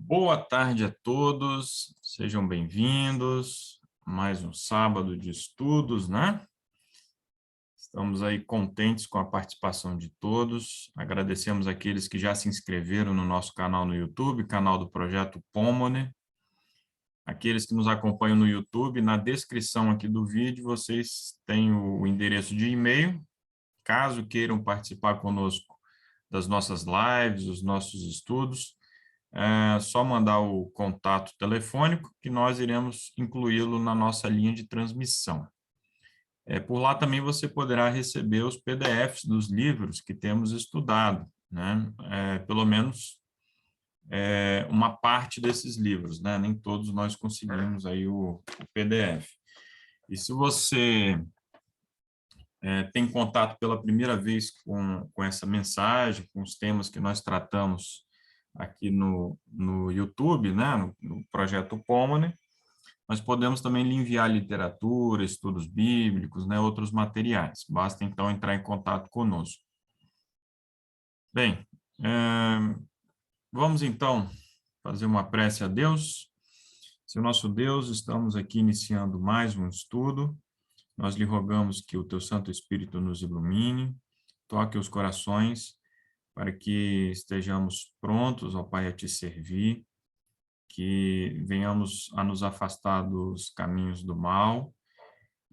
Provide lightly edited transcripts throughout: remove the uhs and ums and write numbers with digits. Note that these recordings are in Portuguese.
Boa tarde a todos, sejam bem-vindos. Mais um sábado de estudos, né? Estamos aí contentes com a participação de todos. Agradecemos aqueles que já se inscreveram no nosso canal no YouTube, canal do Projeto Pomone. Aqueles que nos acompanham no YouTube, na descrição aqui do vídeo, vocês têm o endereço de e-mail. Caso queiram participar conosco das nossas lives, dos nossos estudos, é só mandar o contato telefônico que nós iremos incluí-lo na nossa linha de transmissão. Por lá também você poderá receber os PDFs dos livros que temos estudado, né? Pelo menos uma parte desses livros, né? Nem todos nós conseguimos aí o PDF. E se você tem contato pela primeira vez com essa mensagem, com os temas que nós tratamos aqui no YouTube, né, no Projeto Pomone, nós podemos também lhe enviar literatura, estudos bíblicos, né, outros materiais. Basta, então, entrar em contato conosco. Bem, vamos, então, fazer uma prece a Deus. Seu nosso Deus, estamos aqui iniciando mais um estudo. Nós lhe rogamos que o teu Santo Espírito nos ilumine, toque os corações, para que estejamos prontos, ó Pai, a te servir, que venhamos a nos afastar dos caminhos do mal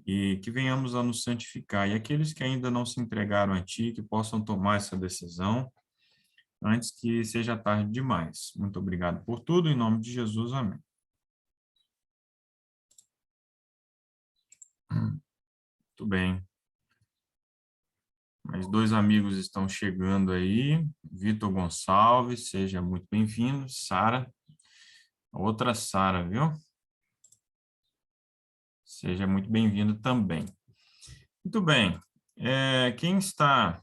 e que venhamos a nos santificar. E aqueles que ainda não se entregaram a ti, que possam tomar essa decisão antes que seja tarde demais. Muito obrigado por tudo, em nome de Jesus, amém. Muito bem. Mais dois amigos estão chegando aí. Vitor Gonçalves, seja muito bem-vindo. Sara, outra Sara, viu? Seja muito bem-vindo também. Muito bem. Quem está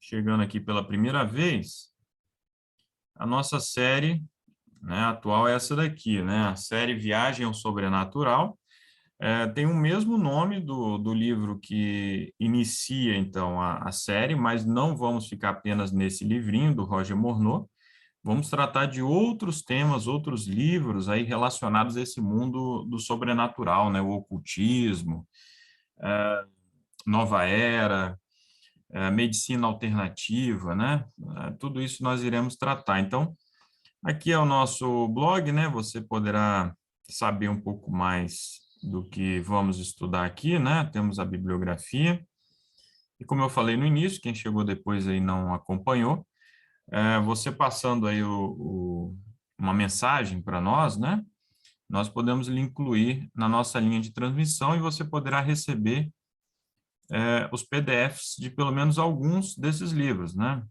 chegando aqui pela primeira vez, a nossa série, né, atual é essa daqui, né? A série Viagem ao Sobrenatural. Tem o mesmo nome do livro que inicia, então, a série, mas não vamos ficar apenas nesse livrinho do Roger Morneau. Vamos tratar de outros temas, outros livros aí relacionados a esse mundo do sobrenatural, né? O ocultismo, Nova Era, medicina alternativa, né? Tudo isso nós iremos tratar. Então, aqui é o nosso blog, né? Você poderá saber um pouco mais do que vamos estudar aqui, né? Temos a bibliografia. E como eu falei no início, quem chegou depois aí não acompanhou, você passando aí uma mensagem para nós, né? Nós podemos lhe incluir na nossa linha de transmissão e você poderá receber os PDFs de pelo menos alguns desses livros, né?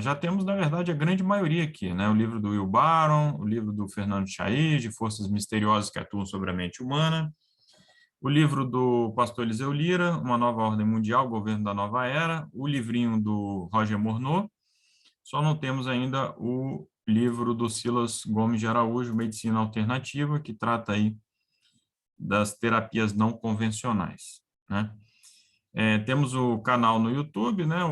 Já temos, na verdade, a grande maioria aqui, né? O livro do Will Barron, o livro do Fernando Chaid, de Forças Misteriosas que Atuam sobre a Mente Humana, o livro do pastor Eliseu Lira, Uma Nova Ordem Mundial, Governo da Nova Era, o livrinho do Roger Morneau, só não temos ainda o livro do Silas Gomes de Araújo, Medicina Alternativa, que trata aí das terapias não convencionais, né? Temos o canal no YouTube, né? É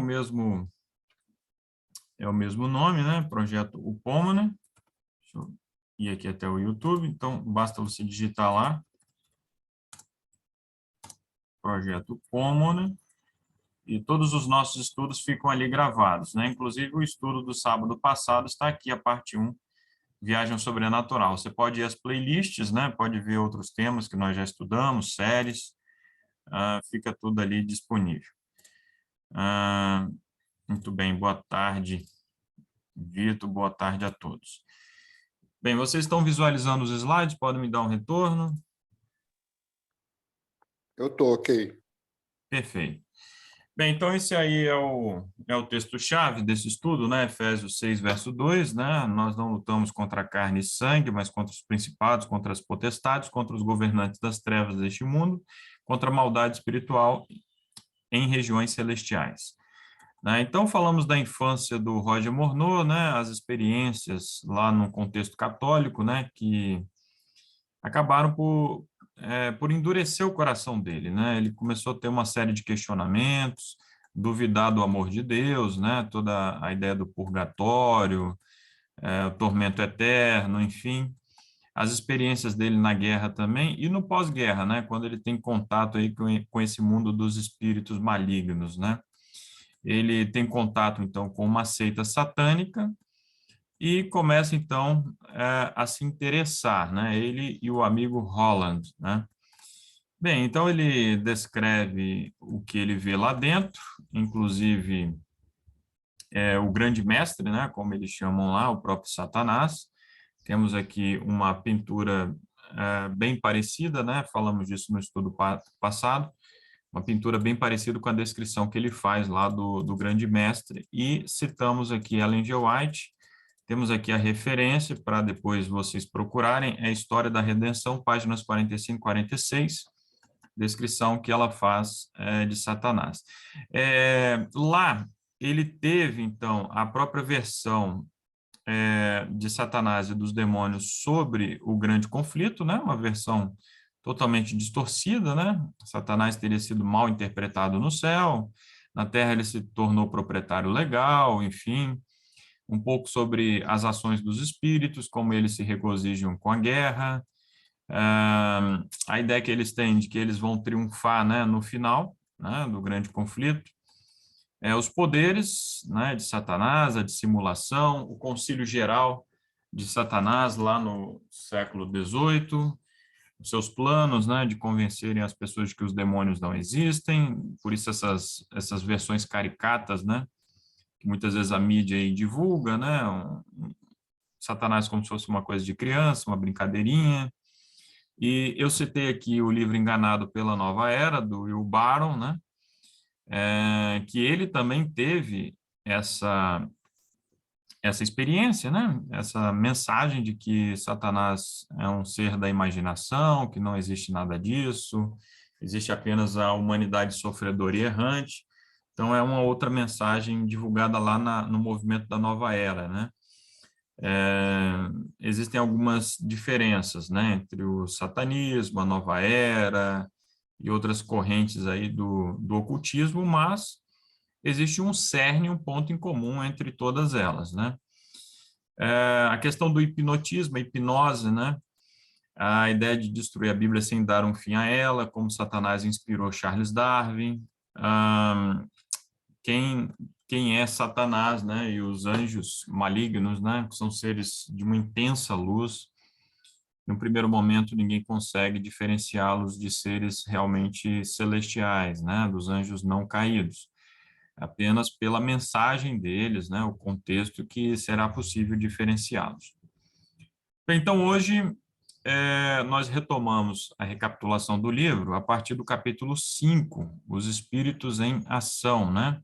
o mesmo nome, né? Projeto Upomone. Deixa eu ir aqui até o YouTube. Então, basta você digitar lá. Projeto Upomone. E todos os nossos estudos ficam ali gravados, né? Inclusive, o estudo do sábado passado está aqui, a parte 1, Viagem ao Sobrenatural. Você pode ir às playlists, né? Pode ver outros temas que nós já estudamos, séries. Fica tudo ali disponível. Muito bem, boa tarde, Vitor, boa tarde a todos. Bem, vocês estão visualizando os slides? Podem me dar um retorno? Eu estou, ok. Perfeito. Bem, então esse aí é o texto-chave desse estudo, né? Efésios 6, verso 2, né? Nós não lutamos contra carne e sangue, mas contra os principados, contra as potestades, contra os governantes das trevas deste mundo, contra a maldade espiritual em regiões celestiais. Então, falamos da infância do Roger Morneau, né? As experiências lá no contexto católico, né? Que acabaram por endurecer o coração dele, né? Ele começou a ter uma série de questionamentos, duvidar do amor de Deus, né? Toda a ideia do purgatório, o tormento eterno, enfim, as experiências dele na guerra também e no pós-guerra, né, quando ele tem contato aí com esse mundo dos espíritos malignos, né? Ele tem contato, então, com uma seita satânica e começa, então, a se interessar, né? Ele e o amigo Holland, né? Bem, então ele descreve o que ele vê lá dentro, inclusive o grande mestre, né? Como eles chamam lá, o próprio Satanás. Temos aqui uma pintura bem parecida, né? Falamos disso no estudo passado, uma pintura bem parecida com a descrição que ele faz lá do grande mestre, e citamos aqui Ellen G. White. Temos aqui a referência para depois vocês procurarem, é a História da Redenção, páginas 45 e 46, descrição que ela faz de Satanás. Lá, ele teve, então, a própria versão de Satanás e dos demônios sobre o grande conflito, né? Uma versão totalmente distorcida, né? Satanás teria sido mal interpretado no céu, na terra ele se tornou proprietário legal, enfim, um pouco sobre as ações dos espíritos, como eles se regozijam com a guerra, a ideia que eles têm de que eles vão triunfar, né, no final, né, do grande conflito, os poderes, né, de Satanás, a dissimulação, o concílio geral de Satanás lá no século XVIII, os seus planos, né, de convencerem as pessoas de que os demônios não existem, por isso essas versões caricatas, né, que muitas vezes a mídia aí divulga, né, Satanás como se fosse uma coisa de criança, uma brincadeirinha. E eu citei aqui o livro Enganado pela Nova Era, do Will Barron, né, que ele também teve essa essa experiência, né? Essa mensagem de que Satanás é um ser da imaginação, que não existe nada disso, existe apenas a humanidade sofredora e errante. Então, é uma outra mensagem divulgada lá no movimento da Nova Era, né? Existem algumas diferenças, né, entre o satanismo, a Nova Era e outras correntes aí do ocultismo, mas existe um cerne, um ponto em comum entre todas elas, né? A questão do hipnotismo, a hipnose, né? A ideia de destruir a Bíblia sem dar um fim a ela, como Satanás inspirou Charles Darwin. Quem, quem é Satanás, né? E os anjos malignos, né? Que são seres de uma intensa luz. No primeiro momento, ninguém consegue diferenciá-los de seres realmente celestiais, né? Dos anjos não caídos. Apenas pela mensagem deles, né? O contexto que será possível diferenciá-los. Então, hoje, nós retomamos a recapitulação do livro a partir do capítulo 5, Os Espíritos em Ação, né?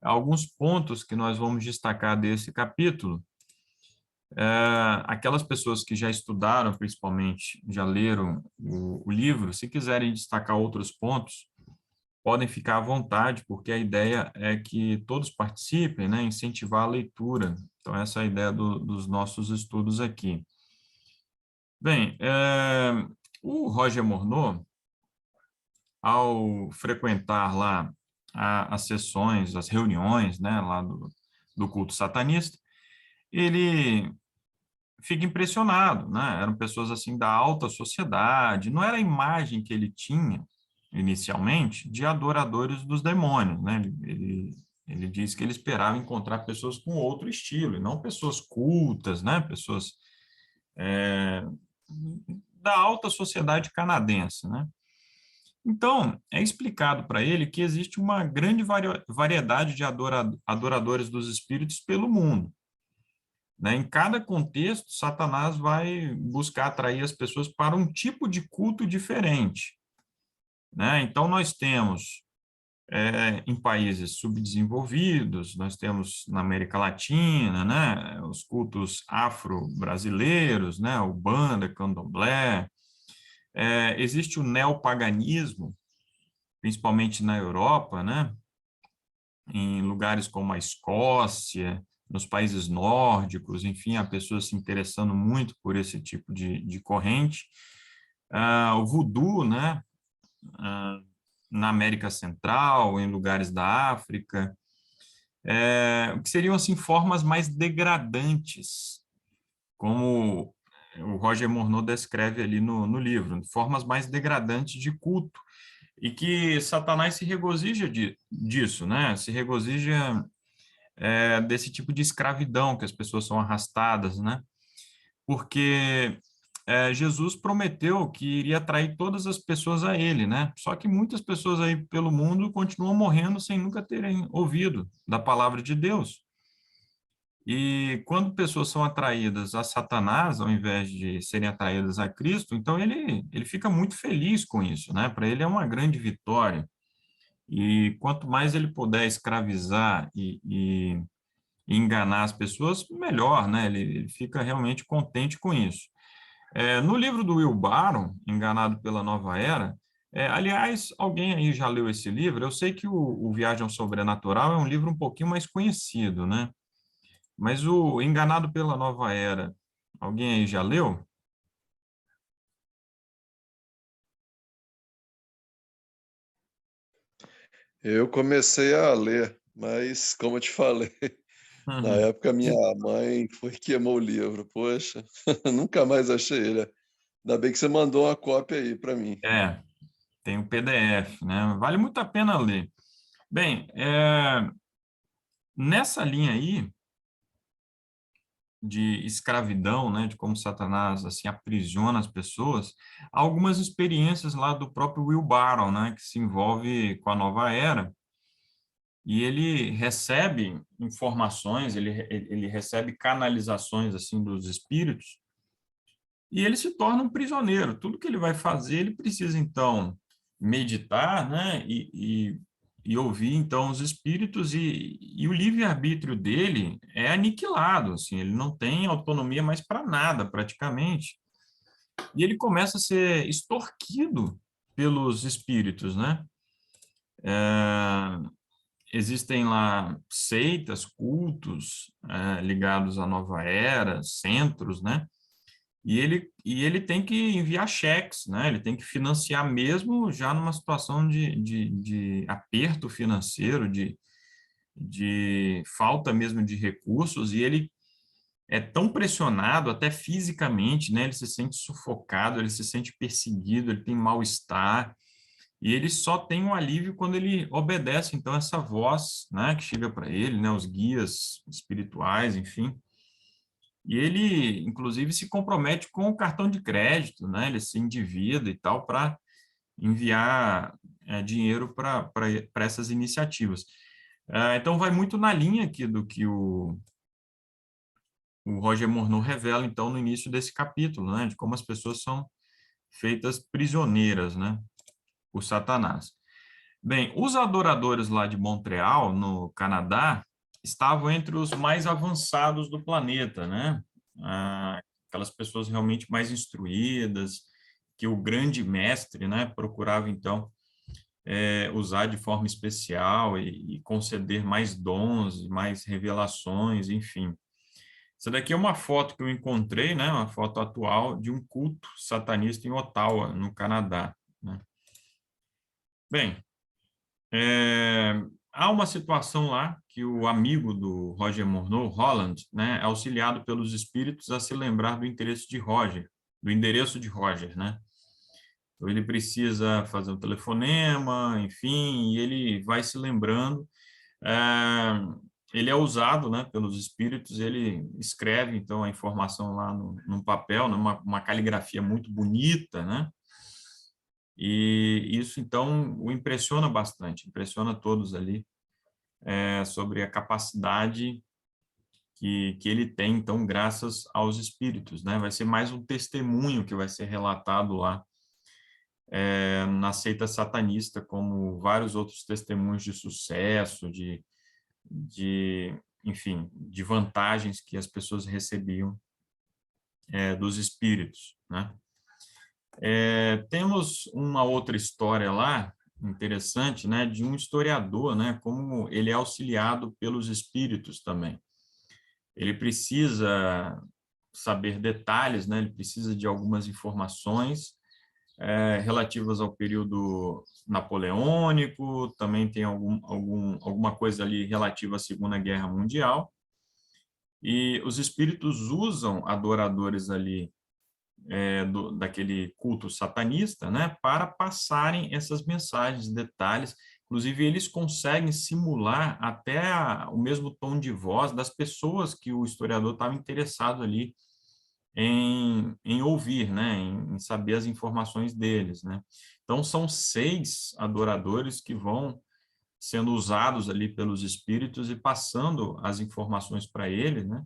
Alguns pontos que nós vamos destacar desse capítulo, aquelas pessoas que já estudaram, principalmente, já leram o livro, se quiserem destacar outros pontos, podem ficar à vontade, porque a ideia é que todos participem, né? Incentivar a leitura. Então, essa é a ideia dos nossos estudos aqui. Bem, o Roger Morneau, ao frequentar lá as sessões, as reuniões, né, lá do culto satanista, ele fica impressionado, né? Eram pessoas assim da alta sociedade, não era a imagem que ele tinha inicialmente de adoradores dos demônios, né? Ele diz que ele esperava encontrar pessoas com outro estilo, e não pessoas cultas, né? Pessoas da alta sociedade canadense, né? Então, é explicado para ele que existe uma grande variedade de adoradores dos espíritos pelo mundo, né? Em cada contexto, Satanás vai buscar atrair as pessoas para um tipo de culto diferente, né? Então, nós temos em países subdesenvolvidos, nós temos na América Latina, né, os cultos afro-brasileiros, né, Ubanda, Candomblé, existe o neopaganismo, principalmente na Europa, né, em lugares como a Escócia, nos países nórdicos, enfim, há pessoas se interessando muito por esse tipo de corrente. O voodoo, né, na América Central, em lugares da África, que seriam assim formas mais degradantes, como o Roger Morneau descreve ali no livro, formas mais degradantes de culto, e que Satanás se regozija disso, né? Se regozija desse tipo de escravidão que as pessoas são arrastadas, né? Porque Jesus prometeu que iria atrair todas as pessoas a ele, né? Só que muitas pessoas aí pelo mundo continuam morrendo sem nunca terem ouvido da palavra de Deus. E quando pessoas são atraídas a Satanás, ao invés de serem atraídas a Cristo, então ele fica muito feliz com isso, né? Para ele é uma grande vitória. E quanto mais ele puder escravizar e enganar as pessoas, melhor, né? Ele fica realmente contente com isso. No livro do Will Barron, Enganado pela Nova Era, aliás, alguém aí já leu esse livro? Eu sei que o Viagem ao Sobrenatural é um livro um pouquinho mais conhecido, né? Mas o Enganado pela Nova Era, alguém aí já leu? Eu comecei a ler, mas como eu te falei, na Uhum. época minha mãe foi e queimou o livro. Poxa, nunca mais achei ele. Ainda bem que você mandou uma cópia aí para mim. Tem o PDF, né? Vale muito a pena ler. Bem, nessa linha aí de escravidão, né, de como Satanás assim aprisiona as pessoas, há algumas experiências lá do próprio Will Barron, né, que se envolve com a Nova Era, e ele recebe informações, ele recebe canalizações assim dos espíritos, e ele se torna um prisioneiro. Tudo que ele vai fazer, ele precisa então meditar, né, e ouvir então os espíritos, e o livre-arbítrio dele é aniquilado, assim, ele não tem autonomia mais para nada, praticamente. E ele começa a ser extorquido pelos espíritos, né? Existem lá seitas, cultos ligados à nova era, centros, né? E ele tem que enviar cheques, né? Ele tem que financiar mesmo já numa situação de aperto financeiro, de falta mesmo de recursos, e ele é tão pressionado, até fisicamente, né? Ele se sente sufocado, ele se sente perseguido, ele tem mal-estar, e ele só tem um alívio quando ele obedece, então, essa voz, né, que chega para ele, né, os guias espirituais, enfim. E ele, inclusive, se compromete com o cartão de crédito, né? Ele se endivida e tal para enviar dinheiro para essas iniciativas. Então, vai muito na linha aqui do que o Roger Morneau revela, então, no início desse capítulo, né? De como as pessoas são feitas prisioneiras, né? Por Satanás. Bem, os adoradores lá de Montreal, no Canadá, estavam entre os mais avançados do planeta, né? Aquelas pessoas realmente mais instruídas, que o grande mestre, né, procurava, então, usar de forma especial e conceder mais dons, mais revelações, enfim. Essa daqui é uma foto que eu encontrei, né, uma foto atual de um culto satanista em Ottawa, no Canadá, né? Bem, há uma situação lá que o amigo do Roger Morneau, Holland, né, é auxiliado pelos espíritos a se lembrar do interesse de Roger, do endereço de Roger, né? Então ele precisa fazer um telefonema, enfim, e ele vai se lembrando. É, ele é usado, né, pelos espíritos. Ele escreve então a informação lá num papel, numa uma caligrafia muito bonita, né? E isso, então, o impressiona bastante, impressiona todos ali, sobre a capacidade que ele tem, então, graças aos espíritos, né? Vai ser mais um testemunho que vai ser relatado lá, na seita satanista, como vários outros testemunhos de sucesso, enfim, de vantagens que as pessoas recebiam, dos espíritos, né? Temos uma outra história lá, interessante, né, de um historiador, né, como ele é auxiliado pelos espíritos também. Ele precisa saber detalhes, né, ele precisa de algumas informações, relativas ao período napoleônico, também tem alguma coisa ali relativa à Segunda Guerra Mundial, e os espíritos usam adoradores ali daquele culto satanista, né, para passarem essas mensagens, detalhes. Inclusive, eles conseguem simular até o mesmo tom de voz das pessoas que o historiador estava interessado ali em ouvir, né, em saber as informações deles, né. Então, são 6 adoradores que vão sendo usados ali pelos espíritos e passando as informações para ele, né,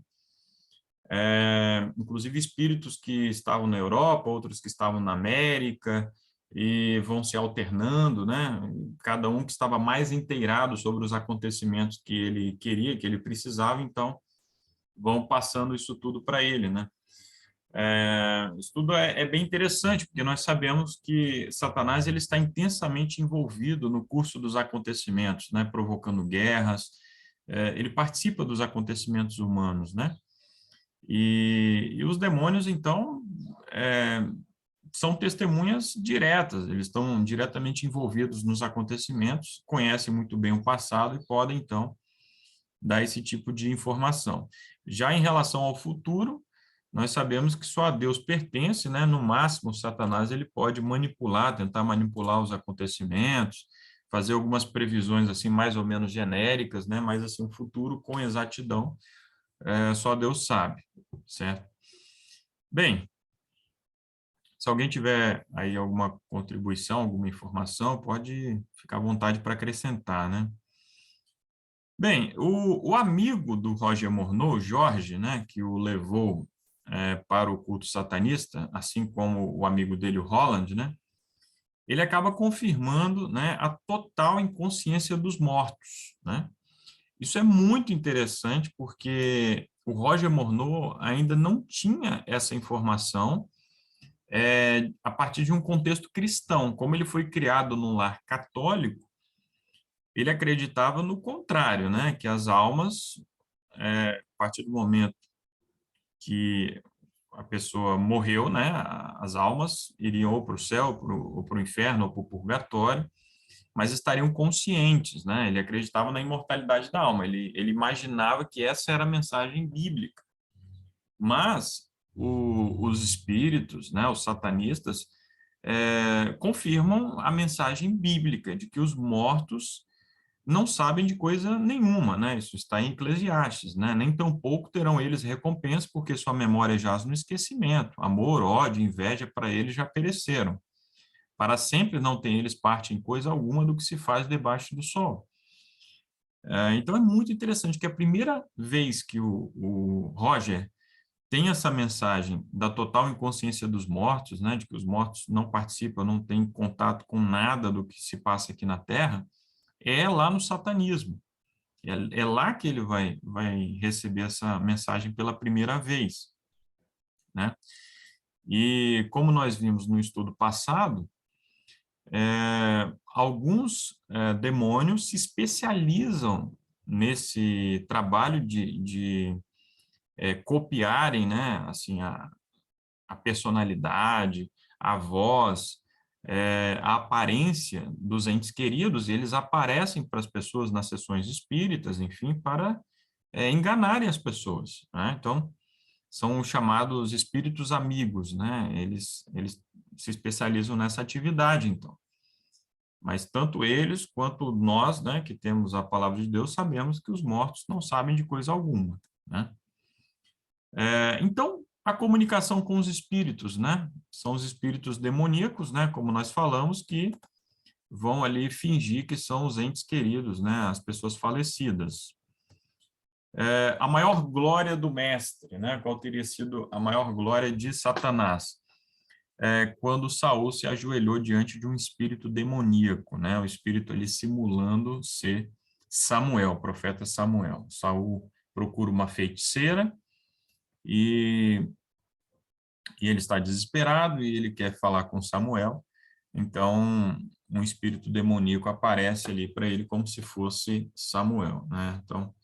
inclusive espíritos que estavam na Europa, outros que estavam na América, e vão se alternando, né? Cada um que estava mais inteirado sobre os acontecimentos que ele queria, que ele precisava, então vão passando isso tudo para ele, né? Isso tudo é bem interessante, porque nós sabemos que Satanás ele está intensamente envolvido no curso dos acontecimentos, né? Provocando guerras, ele participa dos acontecimentos humanos, né? E os demônios, então, são testemunhas diretas, eles estão diretamente envolvidos nos acontecimentos, conhecem muito bem o passado e podem, então, dar esse tipo de informação. Já em relação ao futuro, nós sabemos que só a Deus pertence, né? No máximo, Satanás ele pode manipular, tentar manipular os acontecimentos, fazer algumas previsões assim mais ou menos genéricas, né? Mas assim, o futuro com exatidão, só Deus sabe, certo? Bem, se alguém tiver aí alguma contribuição, alguma informação, pode ficar à vontade para acrescentar, né? Bem, o amigo do Roger Morneau, Jorge, né, que o levou para o culto satanista, assim como o amigo dele, o Holland, né, ele acaba confirmando, né, a total inconsciência dos mortos, né? Isso é muito interessante porque o Roger Morneau ainda não tinha essa informação a partir de um contexto cristão. Como ele foi criado num lar católico, ele acreditava no contrário, né? Que as almas, a partir do momento que a pessoa morreu, né? As almas iriam ou para o céu, ou para o inferno, ou para o purgatório, mas estariam conscientes, né? Ele acreditava na imortalidade da alma, ele imaginava que essa era a mensagem bíblica. Mas os espíritos, né, os satanistas, confirmam a mensagem bíblica de que os mortos não sabem de coisa nenhuma, né? Isso está em Eclesiastes, né? Nem tampouco terão eles recompensa, porque sua memória jaz no esquecimento. Amor, ódio, inveja para eles já pereceram. Para sempre não tem eles parte em coisa alguma do que se faz debaixo do sol. Então é muito interessante que a primeira vez que o Roger tem essa mensagem da total inconsciência dos mortos, né, de que os mortos não participam, não têm contato com nada do que se passa aqui na Terra, é lá no satanismo. É lá que ele vai receber essa mensagem pela primeira vez, né? E como nós vimos no estudo passado, alguns demônios se especializam nesse trabalho de copiarem, né, assim, a personalidade, a voz, a aparência dos entes queridos, e eles aparecem para as pessoas nas sessões espíritas, enfim, para enganarem as pessoas, né? Então, são os chamados espíritos amigos, né? Eles se especializam nessa atividade, então. Mas tanto eles quanto nós, né, que temos a palavra de Deus, sabemos que os mortos não sabem de coisa alguma, né? Então, a comunicação com os espíritos, né? São os espíritos demoníacos, né? Como nós falamos, que vão ali fingir que são os entes queridos, né? As pessoas falecidas. A maior glória do mestre, né? Qual teria sido a maior glória de Satanás? Quando Saul se ajoelhou diante de um espírito demoníaco, né? O espírito ali simulando ser Samuel, o profeta Samuel. Saul procura uma feiticeira e ele está desesperado e ele quer falar com Samuel. Então, um espírito demoníaco aparece ali para ele como se fosse Samuel, né? Então,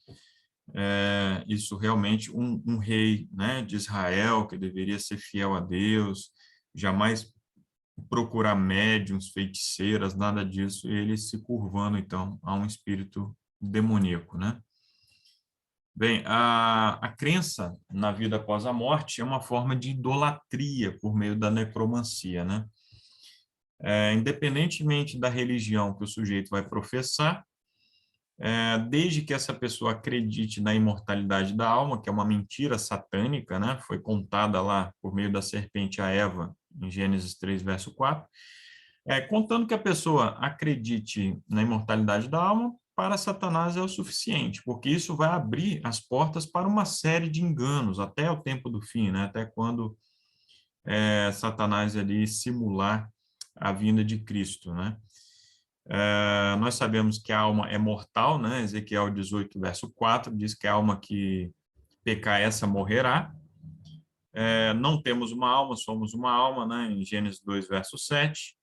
isso realmente um rei, né, de Israel que deveria ser fiel a Deus, jamais procurar médiuns, feiticeiras, nada disso, ele se curvando, então, a um espírito demoníaco, né? Bem, a crença na vida após a morte é uma forma de idolatria por meio da necromancia, né? Independentemente da religião que o sujeito vai professar, desde que essa pessoa acredite na imortalidade da alma, que é uma mentira satânica, né? Foi contada lá por meio da serpente a Eva, em Gênesis 3, verso 4, contando que a pessoa acredite na imortalidade da alma, para Satanás é o suficiente, porque isso vai abrir as portas para uma série de enganos, até o tempo do fim, né? Até quando Satanás ali simular a vinda de Cristo, né? Nós sabemos que a alma é mortal, né? Ezequiel 18, verso 4, diz que a alma que pecar, essa morrerá. Não temos uma alma, somos uma alma, né? Em Gênesis 2, verso 7.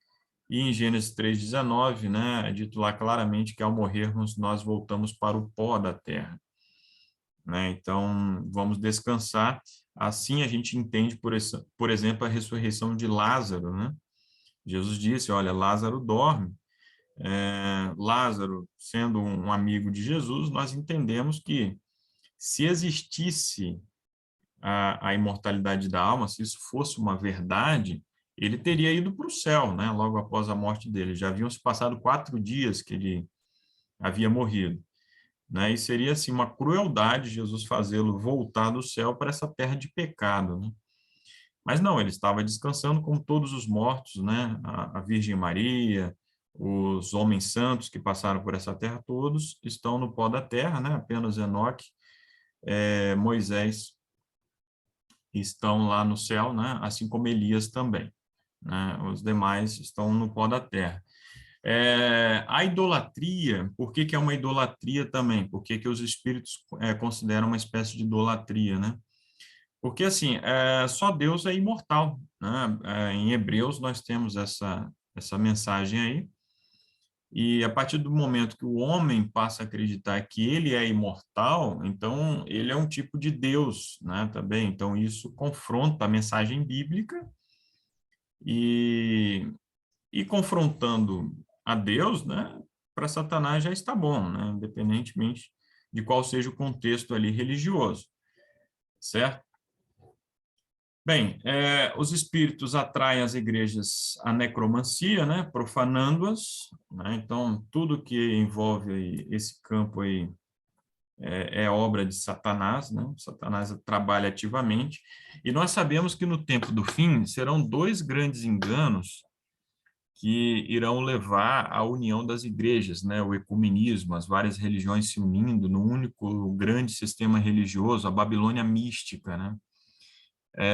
E em Gênesis 3,19, né, é dito lá claramente que ao morrermos nós voltamos para o pó da terra, né? Então, vamos descansar. Assim a gente entende, por exemplo, a ressurreição de Lázaro, né? Jesus disse, olha, Lázaro dorme. Lázaro, sendo um amigo de Jesus, nós entendemos que se existisse a imortalidade da alma, se isso fosse uma verdade, ele teria ido para o céu, né, logo após a morte dele. Já haviam se passado 4 dias que ele havia morrido, né, e seria, assim, uma crueldade Jesus fazê-lo voltar do céu para essa terra de pecado, né? Mas não, ele estava descansando como todos os mortos, né, a Virgem Maria, os homens santos que passaram por essa terra, todos estão no pó da terra, né, apenas Enoque, Moisés estão lá no céu, né? Assim como Elias também, né? Os demais estão no pó da terra. A idolatria, por que que é uma idolatria também? Por que que os espíritos consideram uma espécie de idolatria, né? Porque, assim, só Deus é imortal, né? Em Hebreus nós temos essa mensagem aí, e a partir do momento que o homem passa a acreditar que ele é imortal, então ele é um tipo de Deus, né, também. Então isso confronta a mensagem bíblica e, confrontando a Deus, né, para Satanás já está bom, né, independentemente de qual seja o contexto ali religioso, certo? Bem, os espíritos atraem as igrejas à necromancia, né, profanando-as, né, então tudo que envolve aí esse campo aí é obra de Satanás, né, Satanás trabalha ativamente, e nós sabemos que no tempo do fim serão 2 grandes enganos que irão levar à união das igrejas, né, o ecumenismo, as várias religiões se unindo num único grande sistema religioso, a Babilônia mística, né,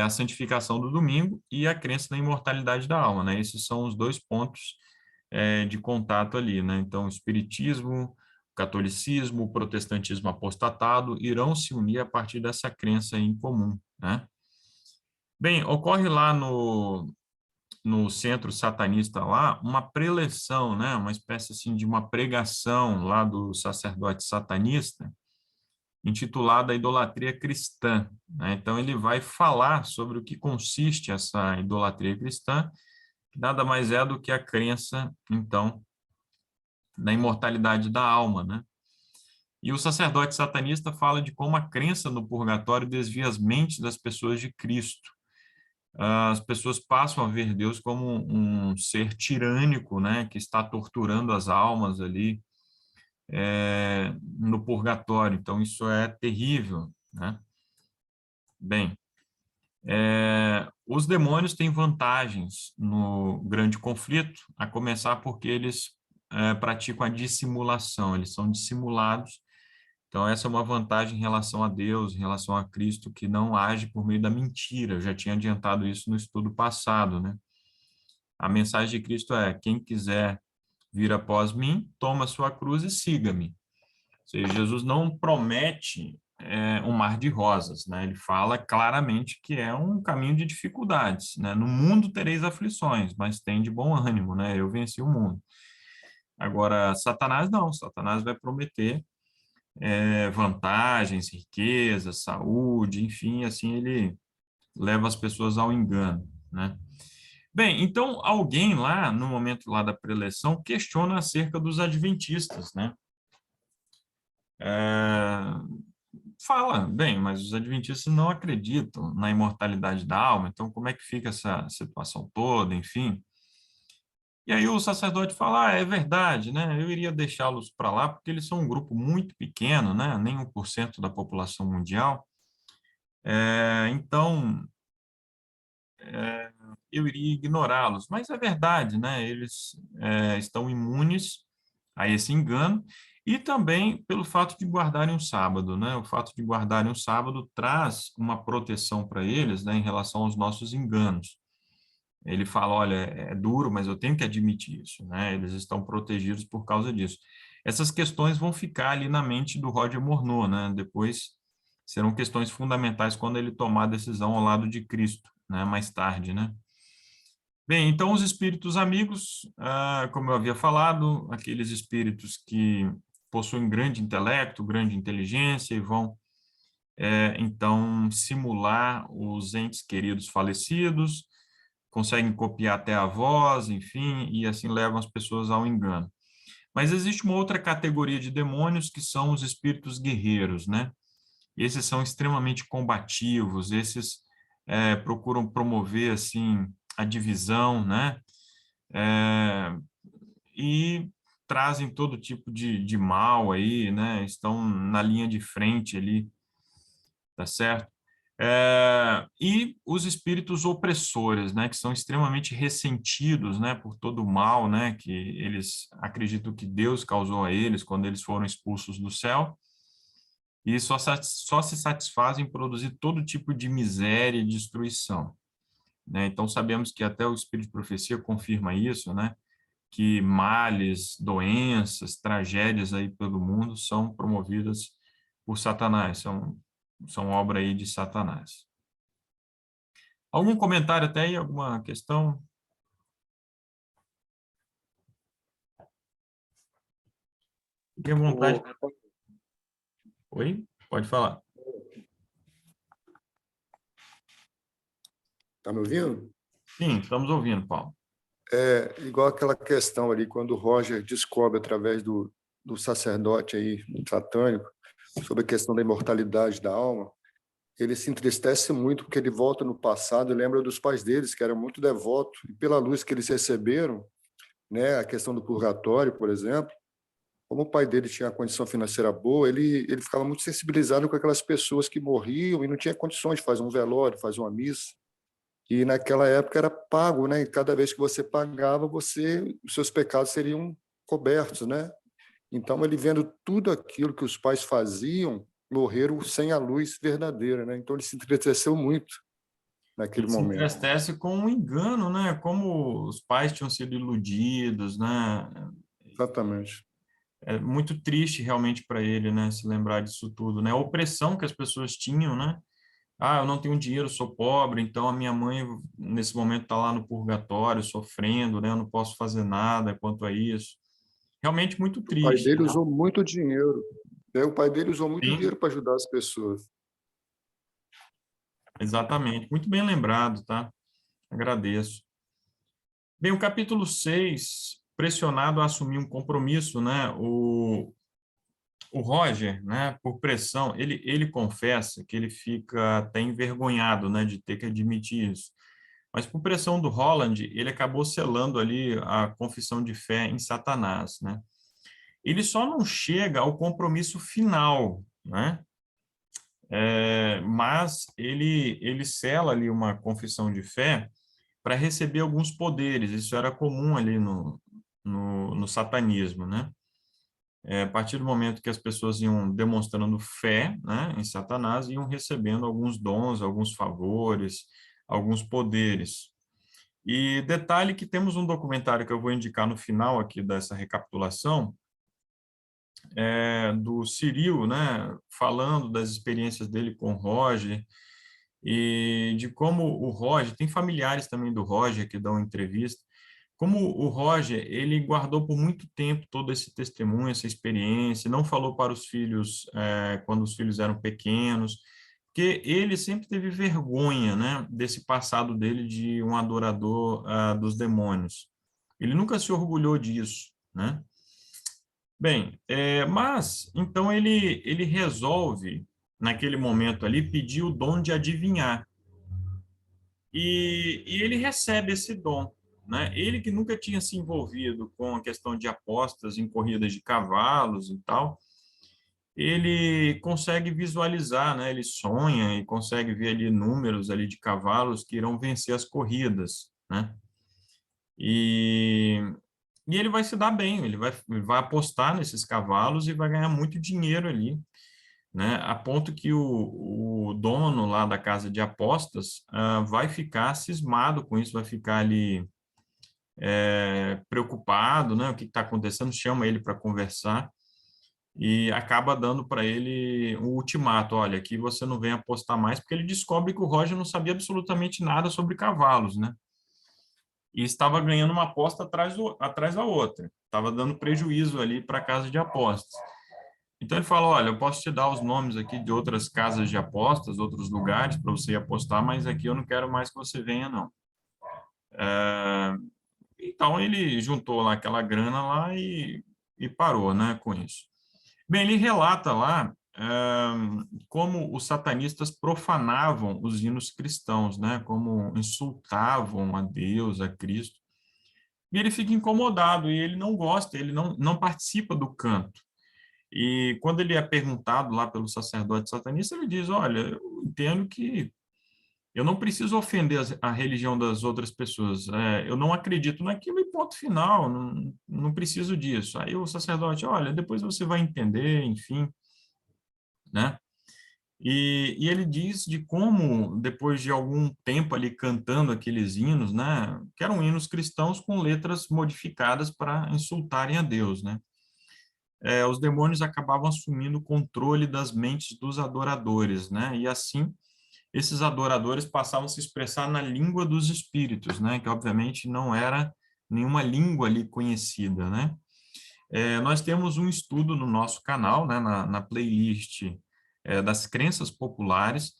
a santificação do domingo e a crença na imortalidade da alma, né? Esses são os 2 pontos de contato ali, né? Então, o espiritismo, o catolicismo, o protestantismo apostatado irão se unir a partir dessa crença em comum, né? Bem, ocorre lá no centro satanista lá uma preleção, né? Uma espécie assim de uma pregação lá do sacerdote satanista, intitulada Idolatria Cristã, né? Então, ele vai falar sobre o que consiste essa idolatria cristã, que nada mais é do que a crença, então, na imortalidade da alma, né? E o sacerdote satanista fala de como a crença no purgatório desvia as mentes das pessoas de Cristo. As pessoas passam a ver Deus como um ser tirânico, né, que está torturando as almas ali, no purgatório. Então, isso é terrível, né? Bem, os demônios têm vantagens no grande conflito, a começar porque eles praticam a dissimulação, eles são dissimulados. Então, essa é uma vantagem em relação a Deus, em relação a Cristo, que não age por meio da mentira. Eu já tinha adiantado isso no estudo passado, né? A mensagem de Cristo é: quem quiser vir após mim, toma sua cruz e siga-me. Ou seja, Jesus não promete um mar de rosas, né? Ele fala claramente que é um caminho de dificuldades, né? No mundo tereis aflições, mas tem de bom ânimo, né? Eu venci o mundo. Agora, Satanás não. Satanás vai prometer vantagens, riqueza, saúde, enfim, assim ele leva as pessoas ao engano, né? Bem, então alguém lá, no momento lá da preleção, questiona acerca dos adventistas, né? É, fala, bem, mas os adventistas não acreditam na imortalidade da alma, então como é que fica essa situação toda, enfim. E aí o sacerdote fala, é verdade, né? Eu iria deixá-los para lá porque eles são um grupo muito pequeno, né? Nem 1% da população mundial. Então, eu iria ignorá-los. Mas é verdade, né? Eles estão imunes a esse engano e também pelo fato de guardarem o sábado, né? O fato de guardarem o sábado traz uma proteção para eles, né, em relação aos nossos enganos. Ele fala, olha, é duro, mas eu tenho que admitir isso, né? Eles estão protegidos por causa disso. Essas questões vão ficar ali na mente do Roger Morneau, né? Depois serão questões fundamentais quando ele tomar a decisão ao lado de Cristo, né? Mais tarde, né? Bem, então os espíritos amigos, como eu havia falado, aqueles espíritos que possuem grande intelecto, grande inteligência e vão, então, simular os entes queridos falecidos, conseguem copiar até a voz, enfim, e assim levam as pessoas ao engano. Mas existe uma outra categoria de demônios que são os espíritos guerreiros, né? Esses são extremamente combativos, esses procuram promover, assim, a divisão, né? É, e trazem todo tipo de mal aí, né? Estão na linha de frente ali, tá certo? E os espíritos opressores, né, que são extremamente ressentidos, né, por todo o mal, né, que eles acreditam que Deus causou a eles quando eles foram expulsos do céu, e só se satisfazem em produzir todo tipo de miséria e destruição, né? Então sabemos que até o Espírito de Profecia confirma isso, né, que males, doenças, tragédias aí pelo mundo são promovidas por Satanás, são obra aí de Satanás. Algum comentário até aí? Alguma questão? Fique à vontade. Oi? Pode falar. Tá me ouvindo? Sim, estamos ouvindo, Paulo. É igual aquela questão ali, quando o Roger descobre através do sacerdote aí satânico sobre a questão da imortalidade da alma, ele se entristece muito porque ele volta no passado e lembra dos pais deles, que eram muito devotos, e pela luz que eles receberam, né, a questão do purgatório, por exemplo, como o pai dele tinha uma condição financeira boa, ele ficava muito sensibilizado com aquelas pessoas que morriam e não tinha condições de fazer um velório, fazer uma missa. E naquela época era pago, né? E cada vez que você pagava, os seus pecados seriam cobertos, né? Então ele vendo tudo aquilo que os pais faziam, morreram sem a luz verdadeira, né? Então ele se entristeceu muito naquele Ele se momento. entristece com um engano, né? Como os pais tinham sido iludidos, né? Exatamente. É muito triste realmente para ele, né? Se lembrar disso tudo, né? A opressão que as pessoas tinham, né? Ah, eu não tenho dinheiro, sou pobre, então a minha mãe nesse momento está lá no purgatório sofrendo, né? Eu não posso fazer nada quanto a isso. Realmente muito O pai triste. dele usou muito dinheiro, né? O pai dele usou muito Sim, dinheiro para ajudar as pessoas. exatamente. Muito bem lembrado, tá? Agradeço. Bem, o capítulo 6, pressionado a assumir um compromisso, né? O Roger, né, por pressão, ele confessa que ele fica até envergonhado, né, de ter que admitir isso. Mas por pressão do Holland, ele acabou selando ali a confissão de fé em Satanás, né? Ele só não chega ao compromisso final, né? Mas ele sela ali uma confissão de fé para receber alguns poderes. Isso era comum ali no satanismo, né? A partir do momento que as pessoas iam demonstrando fé, né, em Satanás, iam recebendo alguns dons, alguns favores, alguns poderes. E detalhe que temos um documentário que eu vou indicar no final aqui dessa recapitulação, do Cyril, né, falando das experiências dele com o Roger e de como o Roger, tem familiares também do Roger que dão entrevista, como o Roger, ele guardou por muito tempo todo esse testemunho, essa experiência, não falou para os filhos quando os filhos eram pequenos, porque ele sempre teve vergonha, né, desse passado dele de um adorador dos demônios. Ele nunca se orgulhou disso, né? Bem, mas então ele resolve, naquele momento ali, pedir o dom de adivinhar. E ele recebe esse dom, né? Ele que nunca tinha se envolvido com a questão de apostas em corridas de cavalos e tal, ele consegue visualizar, né? Ele sonha e consegue ver ali números ali de cavalos que irão vencer as corridas, né? E, e ele vai se dar bem, ele vai apostar nesses cavalos e vai ganhar muito dinheiro ali, né? A ponto que o dono lá da casa de apostas vai ficar cismado com isso, vai ficar ali preocupado, né? O que está acontecendo, chama ele para conversar e acaba dando para ele um ultimato: olha, aqui você não vem apostar mais, porque ele descobre que o Roger não sabia absolutamente nada sobre cavalos, né? E estava ganhando uma aposta atrás da outra, estava dando prejuízo ali para a casa de apostas. Então ele fala: olha, eu posso te dar os nomes aqui de outras casas de apostas, outros lugares para você ir apostar, mas aqui eu não quero mais que você venha, não. Então ele juntou lá aquela grana lá e parou, né, com isso. Bem, ele relata lá como os satanistas profanavam os hinos cristãos, né, como insultavam a Deus, a Cristo. E ele fica incomodado e ele não gosta, ele não participa do canto. E quando ele é perguntado lá pelo sacerdote satanista, ele diz: olha, eu entendo que eu não preciso ofender a religião das outras pessoas, eu não acredito naquilo e ponto final, não preciso disso. Aí o sacerdote: olha, depois você vai entender, enfim, né? E ele diz de como, depois de algum tempo ali cantando aqueles hinos, né, que eram hinos cristãos com letras modificadas para insultarem a Deus, né? Os demônios acabavam assumindo o controle das mentes dos adoradores, né? E assim, esses adoradores passavam a se expressar na língua dos espíritos, né? Que obviamente não era nenhuma língua ali conhecida, né? Nós temos um estudo no nosso canal, né? Na playlist das crenças populares,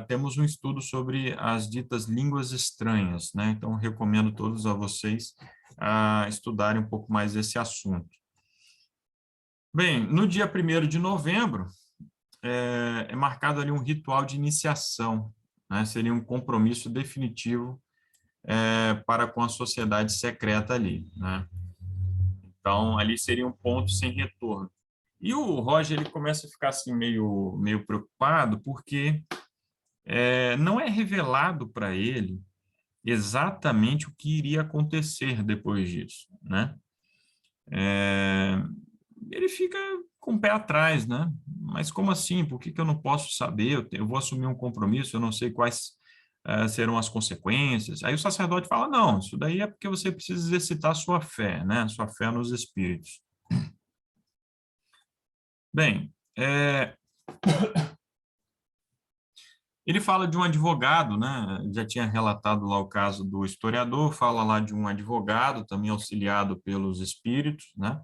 temos um estudo sobre as ditas línguas estranhas, né? Então, recomendo todos a vocês a estudarem um pouco mais esse assunto. Bem, no dia 1º de novembro, é marcado ali um ritual de iniciação, né? Seria um compromisso definitivo para com a sociedade secreta ali, né? Então, ali seria um ponto sem retorno. E o Roger, ele começa a ficar assim meio preocupado, porque não é revelado para ele exatamente o que iria acontecer depois disso, né? Ele fica com o pé atrás, né? Mas como assim? Por que eu não posso saber? Eu vou assumir um compromisso, eu não sei quais serão as consequências. Aí o sacerdote fala: não, isso daí é porque você precisa exercitar a sua fé, né? Sua fé nos espíritos. Bem, ele fala de um advogado, né? Já tinha relatado lá o caso do historiador, fala lá de um advogado, também auxiliado pelos espíritos, né?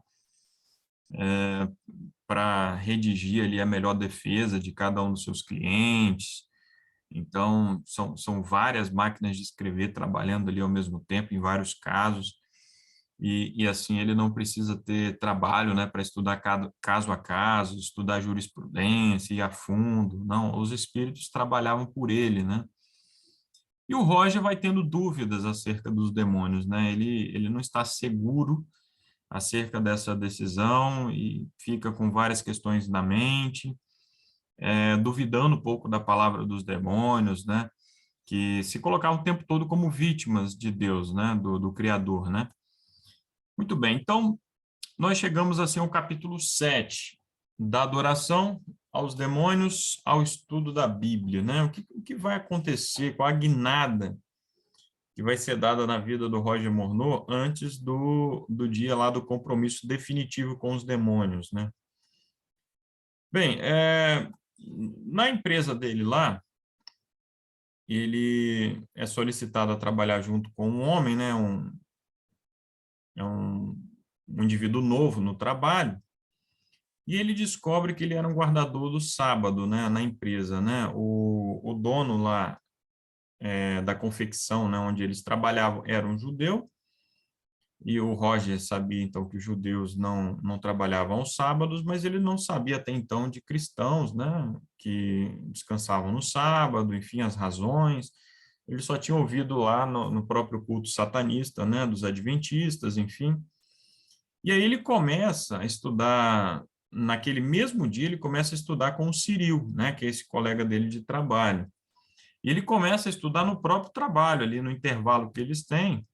Para redigir ali a melhor defesa de cada um dos seus clientes. Então, são várias máquinas de escrever trabalhando ali ao mesmo tempo, em vários casos, e assim ele não precisa ter trabalho, né, para estudar caso a caso, estudar jurisprudência, ir a fundo. Não, os espíritos trabalhavam por ele, né? E o Roger vai tendo dúvidas acerca dos demônios, né? Ele não está seguro acerca dessa decisão e fica com várias questões na mente, duvidando um pouco da palavra dos demônios, né? Que se colocavam o tempo todo como vítimas de Deus, né? Do Criador, né? Muito bem, então nós chegamos assim ao capítulo 7, da adoração aos demônios ao estudo da Bíblia, né? O que vai acontecer, qual a guinada que vai ser dada na vida do Roger Morneau antes do dia lá do compromisso definitivo com os demônios, né? Bem, na empresa dele lá, ele é solicitado a trabalhar junto com um homem, né? Um indivíduo novo no trabalho, E ele descobre que ele era um guardador do sábado, né, na empresa, né? O dono lá da confecção, né, onde eles trabalhavam, era um judeu, e o Roger sabia, então, que os judeus não trabalhavam aos sábados, mas ele não sabia até então de cristãos, né, que descansavam no sábado, enfim, as razões. Ele só tinha ouvido lá no próprio culto satanista, né, dos adventistas, enfim. E aí ele começa a estudar, naquele mesmo dia, ele começa a estudar com o Ciril, né, que é esse colega dele de trabalho. E ele começa a estudar no próprio trabalho, ali no intervalo que eles têm,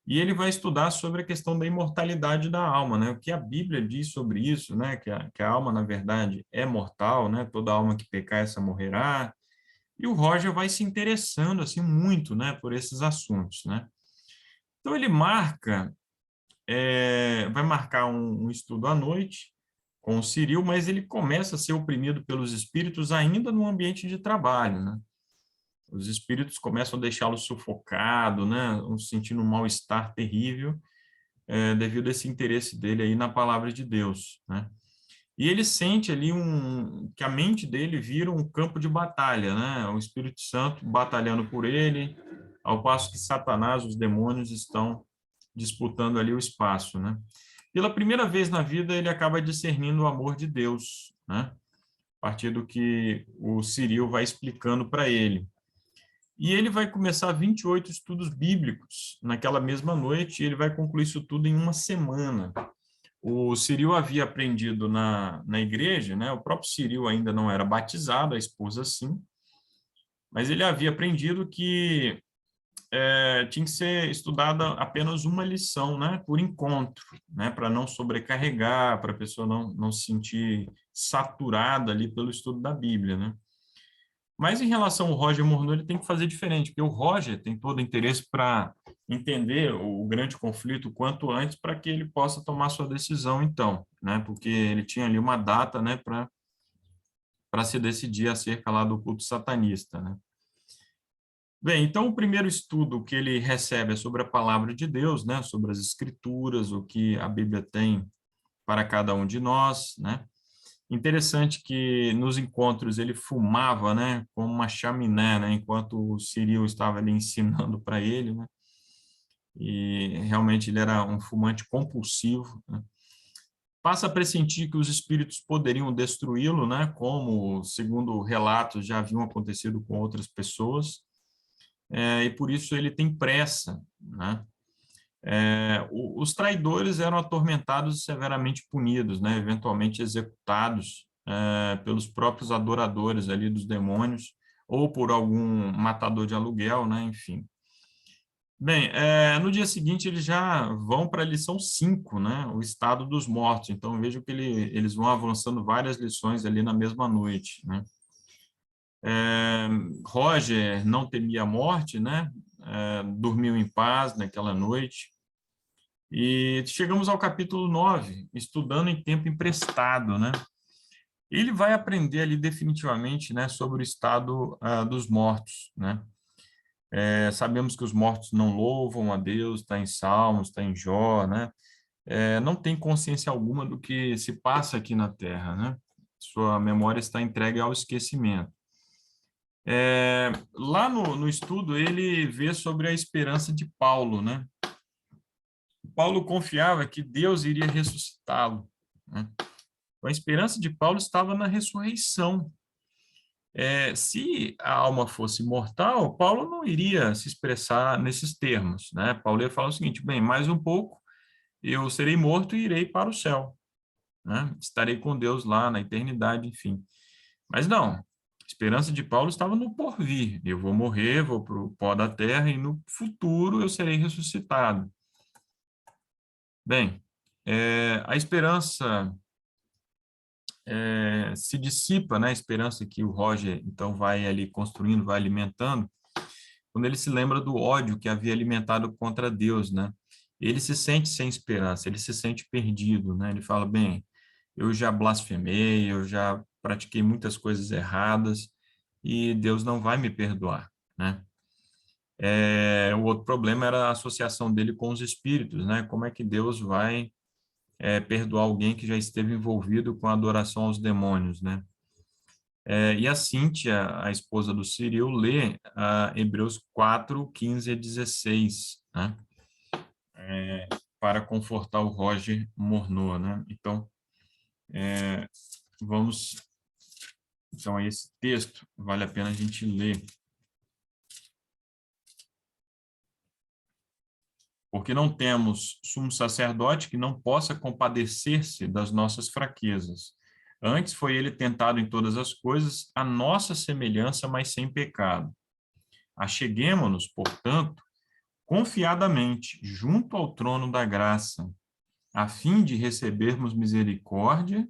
e ele vai estudar sobre a questão da imortalidade da alma, né? O que a Bíblia diz sobre isso, né? Que a alma, na verdade, é mortal, né? Toda alma que pecar, essa morrerá. E o Roger vai se interessando, assim, muito, né? Por esses assuntos, né? Então, ele vai marcar um estudo à noite com o Ciril, mas ele começa a ser oprimido pelos espíritos ainda no ambiente de trabalho, né? Os espíritos começam a deixá-lo sufocado, né? Sentindo um mal-estar terrível, devido a esse interesse dele aí na palavra de Deus, né? E ele sente ali que a mente dele vira um campo de batalha, né? O Espírito Santo batalhando por ele, ao passo que Satanás, os demônios, estão disputando ali o espaço, né? Pela primeira vez na vida, ele acaba discernindo o amor de Deus, né? A partir do que o Ciril vai explicando para ele. E ele vai começar 28 estudos bíblicos naquela mesma noite, e ele vai concluir isso tudo em uma semana. O Ciril havia aprendido na igreja, né? O próprio Ciril ainda não era batizado, a esposa sim, mas ele havia aprendido que tinha que ser estudada apenas uma lição, né? Por encontro, né? Para não sobrecarregar, para a pessoa não se sentir saturada ali pelo estudo da Bíblia, né? Mas em relação ao Roger Morneau, ele tem que fazer diferente, porque o Roger tem todo o interesse para entender o grande conflito o quanto antes para que ele possa tomar sua decisão, então, né? Porque ele tinha ali uma data, né, para se decidir acerca lá do culto satanista, né? Bem, então o primeiro estudo que ele recebe é sobre a palavra de Deus, né, sobre as escrituras, o que a Bíblia tem para cada um de nós, né? Interessante que nos encontros ele fumava, né, como uma chaminé, né, enquanto o Ciril estava ali ensinando para ele, né? E realmente ele era um fumante compulsivo, né? Passa a pressentir que os espíritos poderiam destruí-lo, né, como, segundo relatos, já haviam acontecido com outras pessoas, e por isso ele tem pressa, né? Os traidores eram atormentados e severamente punidos, né, eventualmente executados pelos próprios adoradores ali dos demônios, ou por algum matador de aluguel, né, enfim. Bem, no dia seguinte eles já vão para a lição 5, né, o estado dos mortos. Então vejo que eles vão avançando várias lições ali na mesma noite, né. Roger não temia a morte, né, dormiu em paz naquela noite. E chegamos ao capítulo 9, estudando em tempo emprestado, né? Ele vai aprender ali definitivamente, né, sobre o estado dos mortos, né? Sabemos que os mortos não louvam a Deus, está em Salmos, está em Jó, né? Não tem consciência alguma do que se passa aqui na Terra, né? Sua memória está entregue ao esquecimento. Lá no estudo, ele vê sobre a esperança de Paulo, né? Paulo confiava que Deus iria ressuscitá-lo, né? A esperança de Paulo estava na ressurreição. Se a alma fosse mortal, Paulo não iria se expressar nesses termos, né? Paulo ia falar o seguinte: bem, mais um pouco, eu serei morto e irei para o céu, né? Estarei com Deus lá na eternidade, enfim. Mas não, a esperança de Paulo estava no porvir. Eu vou morrer, vou para o pó da terra e no futuro eu serei ressuscitado. Bem, a esperança se dissipa, né, a esperança que o Roger, então, vai ali construindo, vai alimentando, quando ele se lembra do ódio que havia alimentado contra Deus, né? Ele se sente sem esperança, ele se sente perdido, né? Ele fala, bem, eu já blasfemei, eu já pratiquei muitas coisas erradas e Deus não vai me perdoar, né? O outro problema era a associação dele com os espíritos, né? Como é que Deus vai perdoar alguém que já esteve envolvido com a adoração aos demônios, né? E a Cíntia, a esposa do Ciril, lê Hebreus 4, 15 a 16, né? Para confortar o Roger Morneau, né? Então, vamos... Então, esse texto vale a pena a gente ler. Porque não temos sumo sacerdote que não possa compadecer-se das nossas fraquezas. Antes foi ele tentado em todas as coisas, a nossa semelhança, mas sem pecado. Acheguemo-nos, portanto, confiadamente junto ao trono da graça, a fim de recebermos misericórdia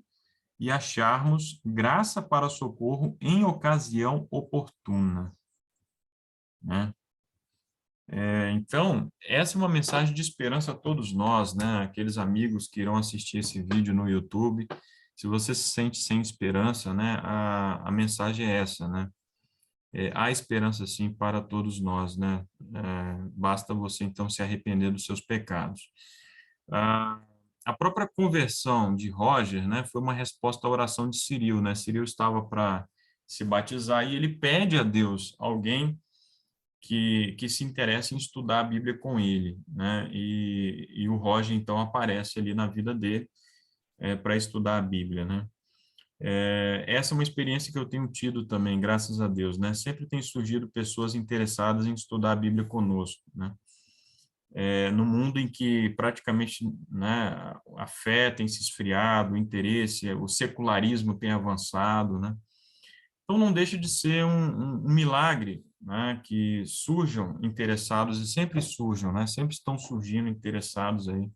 e acharmos graça para socorro em ocasião oportuna. Né? Então, essa é uma mensagem de esperança a todos nós, né? Aqueles amigos que irão assistir esse vídeo no YouTube. Se você se sente sem esperança, né? A mensagem é essa, né? Há esperança, sim, para todos nós, né? Basta você, então, se arrepender dos seus pecados. A própria conversão de Roger, né? Foi uma resposta à oração de Ciril, né? Ciril estava para se batizar e ele pede a Deus alguém que se interessa em estudar a Bíblia com ele, né? E o Roger, então, aparece ali na vida dele para estudar a Bíblia, né? Essa é uma experiência que eu tenho tido também, graças a Deus, né? Sempre tem surgido pessoas interessadas em estudar a Bíblia conosco, né? No mundo em que praticamente, né, a fé tem se esfriado, o interesse, o secularismo tem avançado, né? Então, não deixa de ser um milagre, né, que surjam interessados, e sempre surjam, né, sempre estão surgindo interessados aí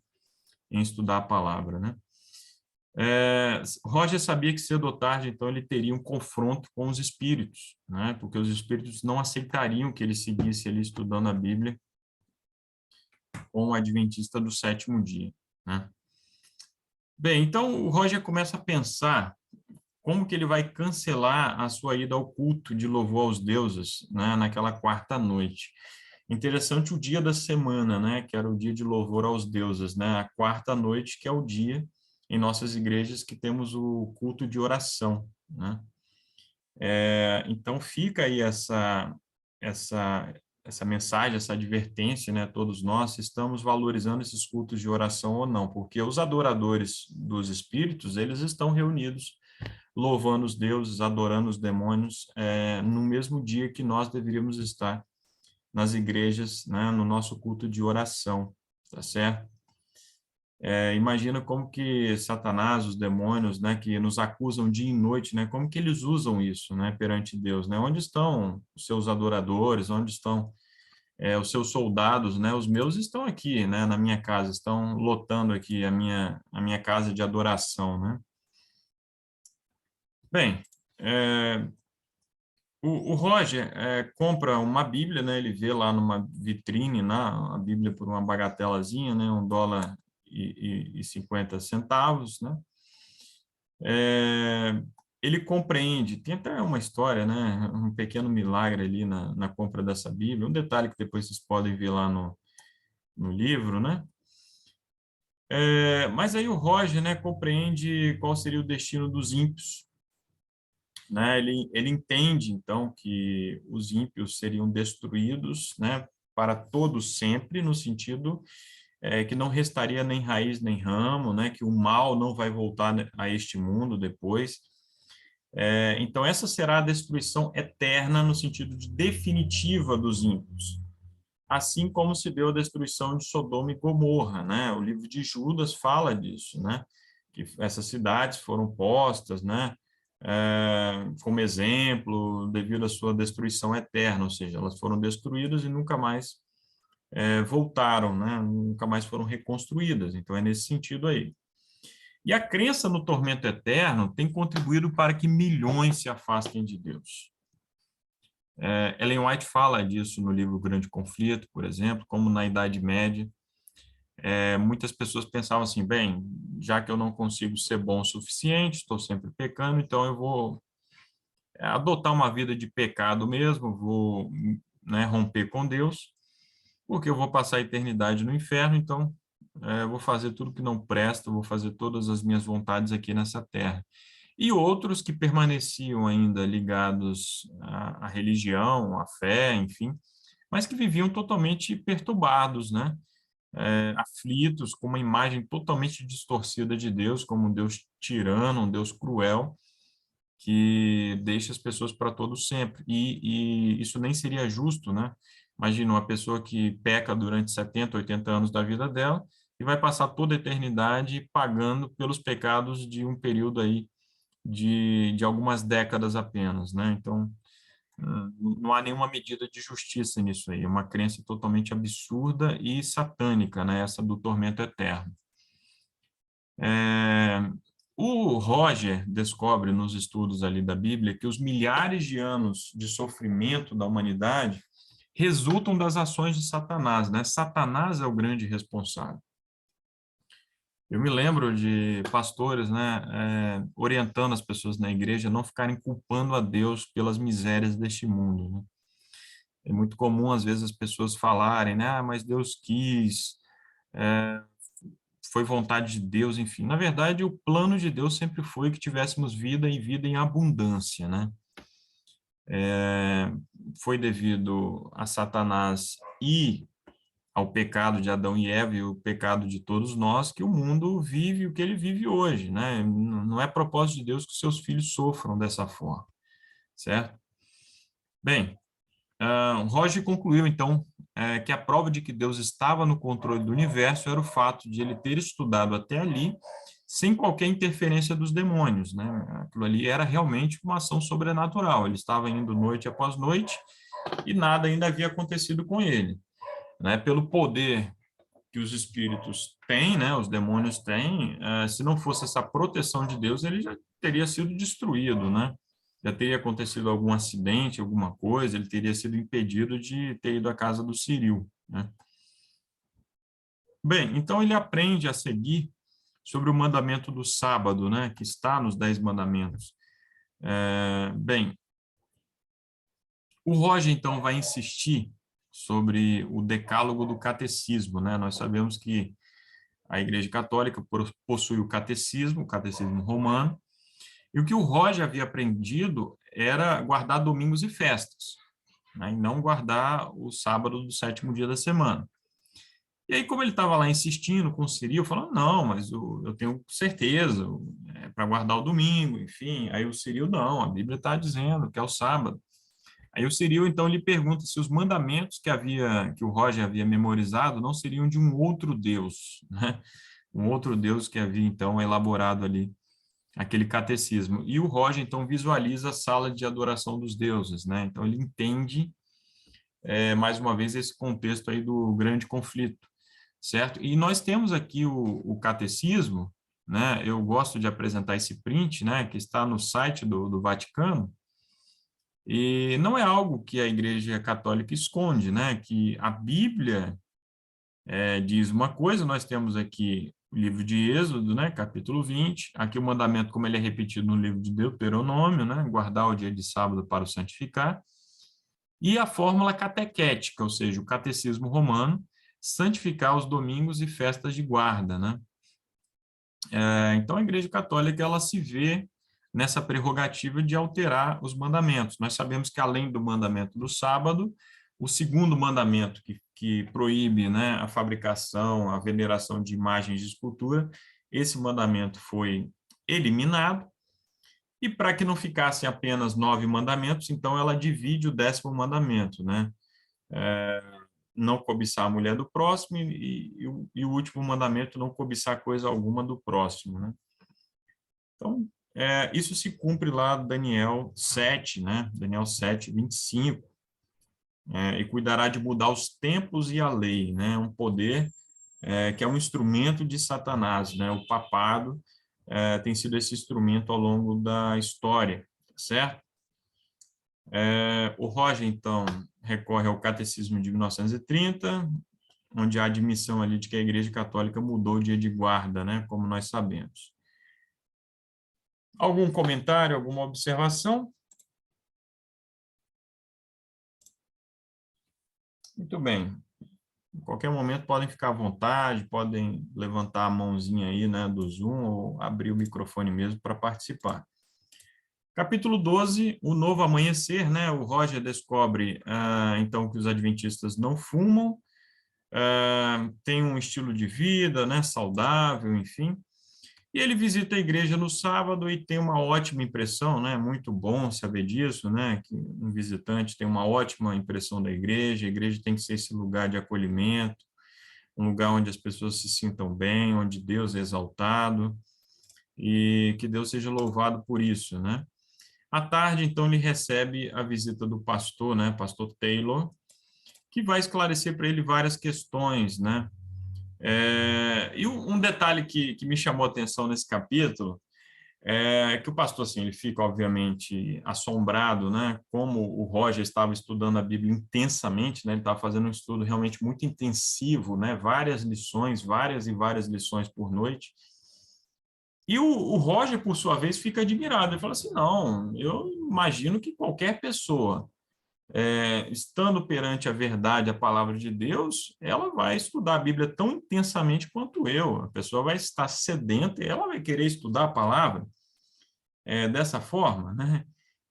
em estudar a palavra, né. Roger sabia que cedo ou tarde, então, ele teria um confronto com os espíritos, né, porque os espíritos não aceitariam que ele seguisse ali estudando a Bíblia como adventista do sétimo dia, né. Bem, então, o Roger começa a pensar como que ele vai cancelar a sua ida ao culto de louvor aos deuses, né, naquela quarta noite. Interessante o dia da semana, né, que era o dia de louvor aos deuses, né, a quarta noite, que é o dia em nossas igrejas que temos o culto de oração, né. Então fica aí essa mensagem, essa advertência, né, a todos nós, se estamos valorizando esses cultos de oração ou não, porque os adoradores dos espíritos, eles estão reunidos louvando os deuses, adorando os demônios, no mesmo dia que nós deveríamos estar nas igrejas, né, no nosso culto de oração, tá certo? Imagina como que Satanás, os demônios, né, que nos acusam dia e noite, né, como que eles usam isso, né, perante Deus, né? Onde estão os seus adoradores? Onde estão os seus soldados, né? Os meus estão aqui, né, na minha casa, estão lotando aqui a minha casa de adoração, né? Bem, o Roger compra uma Bíblia, né? Ele vê lá numa vitrine, né, a Bíblia por uma bagatelazinha, né? $1,50, né? Ele compreende, tem até uma história, né? Um pequeno milagre ali na compra dessa Bíblia, um detalhe que depois vocês podem ver lá no livro, né? Mas aí o Roger, né, compreende qual seria o destino dos ímpios, né? Ele entende, então, que os ímpios seriam destruídos, né, para todos sempre, no sentido que não restaria nem raiz nem ramo, né, que o mal não vai voltar a este mundo depois. Então, essa será a destruição eterna no sentido de definitiva dos ímpios, assim como se deu a destruição de Sodoma e Gomorra, né? O livro de Judas fala disso, né? Que essas cidades foram postas, né? Como exemplo, devido à sua destruição eterna, ou seja, elas foram destruídas e nunca mais voltaram, né? Nunca mais foram reconstruídas. Então, é nesse sentido aí. E a crença no tormento eterno tem contribuído para que milhões se afastem de Deus. Ellen White fala disso no livro Grande Conflito, por exemplo, como na Idade Média, muitas pessoas pensavam assim, bem, já que eu não consigo ser bom o suficiente, estou sempre pecando, então eu vou adotar uma vida de pecado mesmo, vou, né, romper com Deus, porque eu vou passar a eternidade no inferno, então vou fazer tudo que não presta, vou fazer todas as minhas vontades aqui nessa terra. E outros que permaneciam ainda ligados à religião, à fé, enfim, mas que viviam totalmente perturbados, né? Aflitos, com uma imagem totalmente distorcida de Deus, como um Deus tirano, um Deus cruel, que deixa as pessoas para todo sempre. E isso nem seria justo, né? Imagina uma pessoa que peca durante 70, 80 anos da vida dela e vai passar toda a eternidade pagando pelos pecados de um período aí de algumas décadas apenas, né? Então, não há nenhuma medida de justiça nisso aí, é uma crença totalmente absurda e satânica, né? Essa do tormento eterno. O Roger descobre nos estudos ali da Bíblia que os milhares de anos de sofrimento da humanidade resultam das ações de Satanás, né? Satanás é o grande responsável. Eu me lembro de pastores, né, orientando as pessoas na igreja a não ficarem culpando a Deus pelas misérias deste mundo, né? É muito comum, às vezes, as pessoas falarem, né, mas Deus quis, foi vontade de Deus, enfim. Na verdade, o plano de Deus sempre foi que tivéssemos vida e vida em abundância, né? Foi devido a Satanás e ao pecado de Adão e Eva e o pecado de todos nós que o mundo vive o que ele vive hoje, né? Não é propósito de Deus que os seus filhos sofram dessa forma, certo? Bem, Roger concluiu, então, que a prova de que Deus estava no controle do universo era o fato de ele ter estudado até ali sem qualquer interferência dos demônios, né? Aquilo ali era realmente uma ação sobrenatural. Ele estava indo noite após noite e nada ainda havia acontecido com ele, né? Pelo poder que os espíritos têm, né? Os demônios têm, se não fosse essa proteção de Deus, ele já teria sido destruído, né? Já teria acontecido algum acidente, alguma coisa, ele teria sido impedido de ter ido à casa do Ciril, né? Bem, então ele aprende a seguir sobre o mandamento do sábado, né? Que está nos 10 mandamentos. Bem, o Roger, então, vai insistir sobre o decálogo do catecismo, né? Nós sabemos que a Igreja Católica possui o catecismo romano, e o que o Roger havia aprendido era guardar domingos e festas, né, e não guardar o sábado do 7º dia da semana. E aí, como ele estava lá insistindo com o Ciril, falando, não, mas eu tenho certeza, para guardar o domingo, enfim. Aí o Ciril, não, a Bíblia está dizendo que é o sábado. Aí o Ciril, então, lhe pergunta se os mandamentos que o Roger havia memorizado não seriam de um outro Deus, né? Um outro Deus que havia, então, elaborado ali aquele catecismo. E o Roger, então, visualiza a sala de adoração dos deuses, né? Então, ele entende, mais uma vez, esse contexto aí do grande conflito, certo? E nós temos aqui o catecismo, né? Eu gosto de apresentar esse print, né? Que está no site do Vaticano, e não é algo que a Igreja Católica esconde, né? Que a Bíblia diz uma coisa, nós temos aqui o livro de Êxodo, né, capítulo 20, aqui o mandamento como ele é repetido no livro de Deuteronômio, né, guardar o dia de sábado para o santificar, e a fórmula catequética, ou seja, o catecismo romano, santificar os domingos e festas de guarda, né? Então a Igreja Católica ela se vê nessa prerrogativa de alterar os mandamentos. Nós sabemos que além do mandamento do sábado, o segundo mandamento que proíbe, né, a fabricação, a veneração de imagens de escultura, esse mandamento foi eliminado, e para que não ficassem apenas 9 mandamentos, então ela divide o 10º mandamento, né? Não cobiçar a mulher do próximo e o último mandamento, não cobiçar coisa alguma do próximo, né? Então, isso se cumpre lá Daniel 7, né? Daniel 7, 25. E cuidará de mudar os tempos e a lei, né? Um poder que é um instrumento de Satanás, né? O papado tem sido esse instrumento ao longo da história, certo? O Roger, então, recorre ao Catecismo de 1930, onde há admissão ali de que a Igreja Católica mudou o dia de guarda, né? Como nós sabemos. Algum comentário, alguma observação? Muito bem. Em qualquer momento podem ficar à vontade, podem levantar a mãozinha aí, né, do Zoom ou abrir o microfone mesmo para participar. Capítulo 12, o novo amanhecer, né? O Roger descobre, então, que os adventistas não fumam, têm um estilo de vida, né, saudável, enfim. E ele visita a igreja no sábado e tem uma ótima impressão, né? Muito bom saber disso, né? Que um visitante tem uma ótima impressão da igreja. A igreja tem que ser esse lugar de acolhimento, um lugar onde as pessoas se sintam bem, onde Deus é exaltado e que Deus seja louvado por isso, né? À tarde, então, ele recebe a visita do pastor, né? Pastor Taylor, que vai esclarecer para ele várias questões, né? E um detalhe que me chamou a atenção nesse capítulo é que o pastor, assim, ele fica, obviamente, assombrado, né? Como o Roger estava estudando a Bíblia intensamente, né? Ele estava fazendo um estudo realmente muito intensivo, né? Várias lições, várias e várias lições por noite. E o Roger, por sua vez, fica admirado. Ele fala assim, não, eu imagino que qualquer pessoa, estando perante a verdade, a palavra de Deus, ela vai estudar a Bíblia tão intensamente quanto eu. A pessoa vai estar sedenta e ela vai querer estudar a palavra dessa forma, né?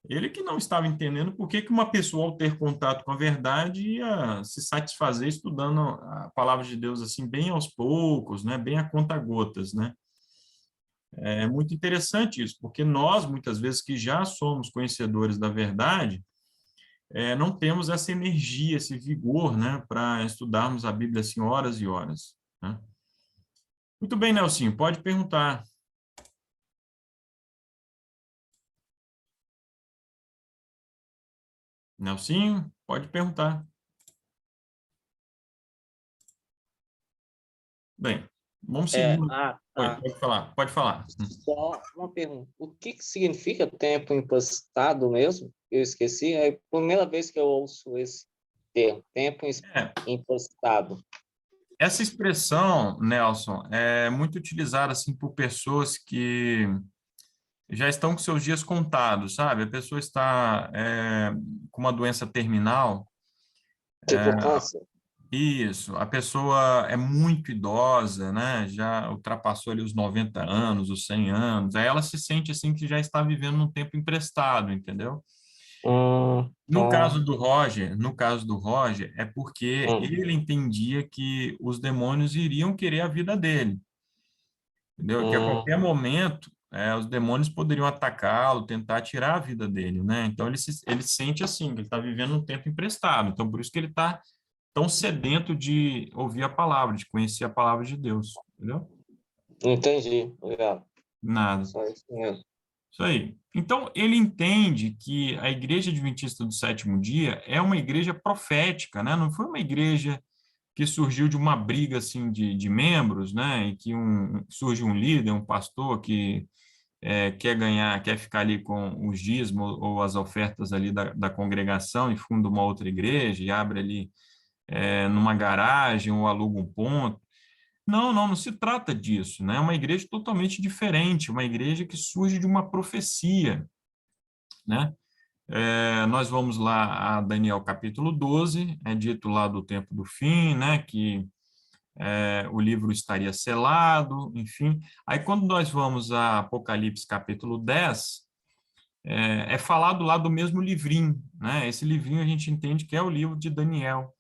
Ele que não estava entendendo por que uma pessoa, ao ter contato com a verdade, ia se satisfazer estudando a palavra de Deus assim, bem aos poucos, né? Bem a conta-gotas, né? É muito interessante isso, porque nós, muitas vezes, que já somos conhecedores da verdade, não temos essa energia, esse vigor, né, para estudarmos a Bíblia assim horas e horas, né? Muito bem, Nelsinho, pode perguntar. Nelsinho, pode perguntar. Bem, vamos seguindo. Tá. Pode falar, pode falar. Só uma pergunta. O que significa tempo empastado mesmo? Eu esqueci. É a primeira vez que eu ouço esse termo, É, empastado. essa expressão, Nelson, é muito utilizada assim por pessoas que já estão com seus dias contados, sabe? A pessoa está com uma doença terminal. Tipo câncer. Isso, a pessoa é muito idosa, né? Já ultrapassou ali os 90 anos, os 100 anos. Aí ela se sente assim que já está vivendo um tempo emprestado, entendeu? Tá. No caso do Roger, é porque ele entendia que os demônios iriam querer a vida dele, entendeu? Que a qualquer momento os demônios poderiam atacá-lo, tentar tirar a vida dele, né? Então ele sente assim, que ele está vivendo um tempo emprestado. Então por isso que ele está tão sedento de ouvir a palavra, de conhecer a palavra de Deus, entendeu? Entendi. Obrigado. Nada. Só isso mesmo. Isso aí. Então, ele entende que a Igreja Adventista do Sétimo Dia é uma igreja profética, né? Não foi uma igreja que surgiu de uma briga, assim, de membros, né? E que surge um líder, um pastor que quer ficar ali com os dízimos ou as ofertas ali da congregação e funda uma outra igreja e abre ali numa garagem ou aluga um ponto. Não se trata disso, né? É uma igreja totalmente diferente, uma igreja que surge de uma profecia, né? Nós vamos lá a Daniel capítulo 12, é dito lá do tempo do fim, né? Que o livro estaria selado, enfim. Aí quando nós vamos a Apocalipse capítulo 10, é falado lá do mesmo livrinho, né? Esse livrinho a gente entende que é o livro de Daniel.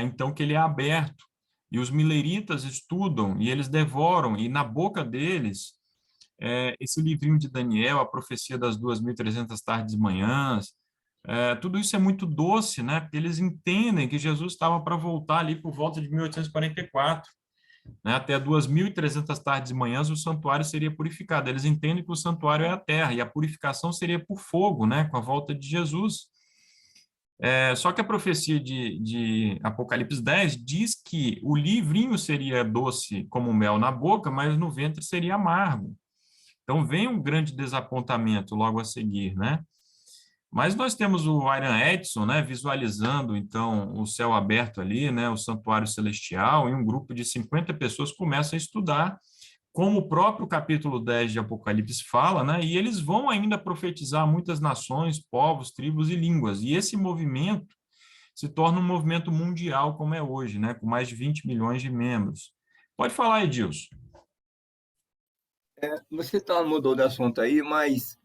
Então que ele é aberto e os mileritas estudam e eles devoram e na boca deles esse livrinho de Daniel, a profecia das 2.300 tardes e manhãs, tudo isso é muito doce, né? Porque eles entendem que Jesus estava para voltar ali por volta de 1844, né? Até 2.300 tardes e manhãs o santuário seria purificado. Eles entendem que o santuário é a terra e a purificação seria por fogo, né? Com a volta de Jesus. Só que a profecia de Apocalipse 10 diz que o livrinho seria doce como mel na boca, mas no ventre seria amargo. Então vem um grande desapontamento logo a seguir, né? Mas nós temos o Iron Edson, né, visualizando então o céu aberto ali, né, o santuário celestial, e um grupo de 50 pessoas começa a estudar, como o próprio capítulo 10 de Apocalipse fala, né, e eles vão ainda profetizar muitas nações, povos, tribos e línguas. E esse movimento se torna um movimento mundial como é hoje, né? Com mais de 20 milhões de membros. Pode falar, Edilson. Você mudou de assunto aí, mas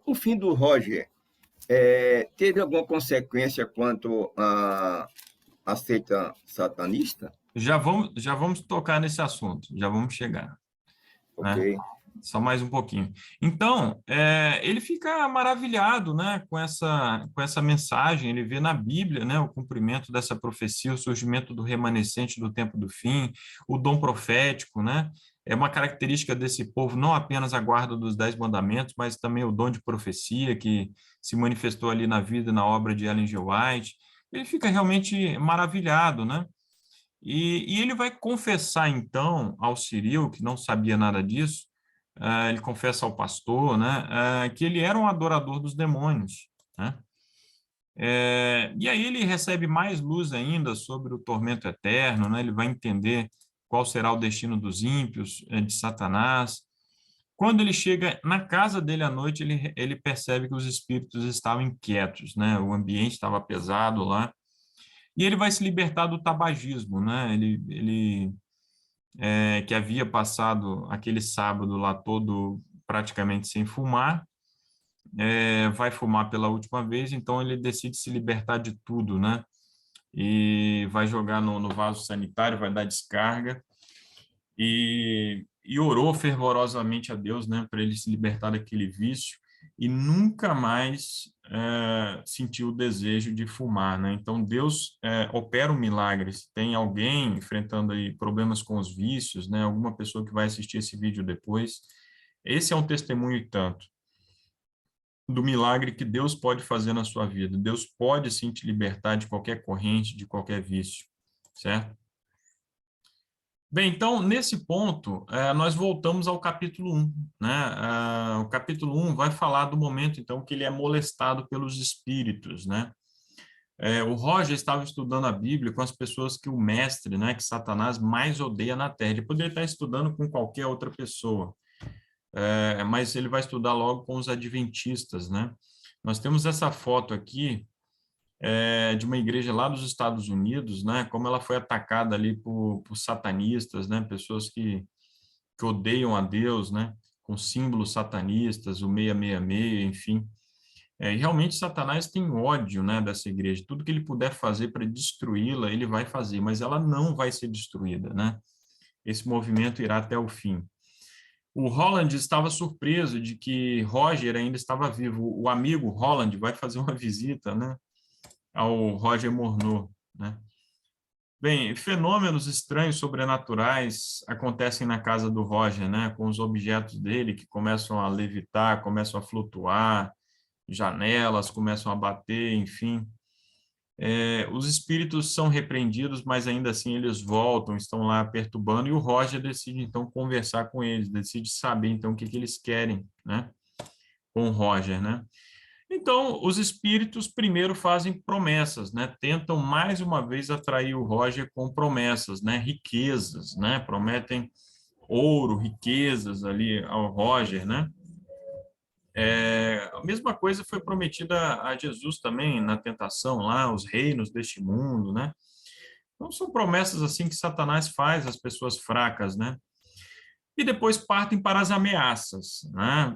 o fim do Roger teve alguma consequência quanto à seita satanista? Já vamos tocar nesse assunto, já vamos chegar, né? Ok. Só mais um pouquinho. Então, ele fica maravilhado, né, com essa mensagem. Ele vê na Bíblia, né, o cumprimento dessa profecia, o surgimento do remanescente do tempo do fim, o dom profético, né? É uma característica desse povo, não apenas a guarda dos 10 mandamentos, mas também o dom de profecia que se manifestou ali na vida, na obra de Ellen G. White. Ele fica realmente maravilhado, né? E ele vai confessar, então, ao Ciril, que não sabia nada disso, ele confessa ao pastor, né, que ele era um adorador dos demônios, né? E aí ele recebe mais luz ainda sobre o tormento eterno, né? Ele vai entender qual será o destino dos ímpios, de Satanás. Quando ele chega na casa dele à noite, ele percebe que os espíritos estavam inquietos, né? O ambiente estava pesado lá. E ele vai se libertar do tabagismo, né? Ele que havia passado aquele sábado lá todo praticamente sem fumar, vai fumar pela última vez, então ele decide se libertar de tudo, né? E vai jogar no vaso sanitário, vai dar descarga, e orou fervorosamente a Deus, né, para ele se libertar daquele vício, e nunca mais sentiu o desejo de fumar, né? Então Deus opera um milagre. Se tem alguém enfrentando aí problemas com os vícios, né, alguma pessoa que vai assistir esse vídeo depois, esse é um testemunho e tanto do milagre que Deus pode fazer na sua vida. Deus pode sim te libertar de qualquer corrente, de qualquer vício, certo? Bem, então, nesse ponto, nós voltamos ao capítulo 1, né? O capítulo 1 vai falar do momento, então, que ele é molestado pelos espíritos, né? O Roger estava estudando a Bíblia com as pessoas que o mestre, né, que Satanás mais odeia na Terra. Ele poderia estar estudando com qualquer outra pessoa, mas ele vai estudar logo com os adventistas, né? Nós temos essa foto aqui, de uma igreja lá dos Estados Unidos, né, como ela foi atacada ali por satanistas, né, pessoas que odeiam a Deus, né, com símbolos satanistas, o 666, enfim. E realmente Satanás tem ódio, né, dessa igreja. Tudo que ele puder fazer para destruí-la, ele vai fazer, mas ela não vai ser destruída, né? Esse movimento irá até o fim. O Holland estava surpreso de que Roger ainda estava vivo. O amigo Holland vai fazer uma visita, né, ao Roger Morneau, né? Bem, fenômenos estranhos sobrenaturais acontecem na casa do Roger, né? Com os objetos dele que começam a levitar, começam a flutuar, janelas começam a bater, enfim. Os espíritos são repreendidos, mas ainda assim eles voltam, estão lá perturbando, e o Roger decide então conversar com eles, decide saber então o que eles querem, né? Com o Roger, né? Então, os espíritos primeiro fazem promessas, né? Tentam mais uma vez atrair o Roger com promessas, né? Riquezas, né? Prometem ouro, riquezas ali ao Roger, né? A mesma coisa foi prometida a Jesus também na tentação lá, os reinos deste mundo, né? Então, são promessas assim que Satanás faz às pessoas fracas, né? E depois partem para as ameaças, né?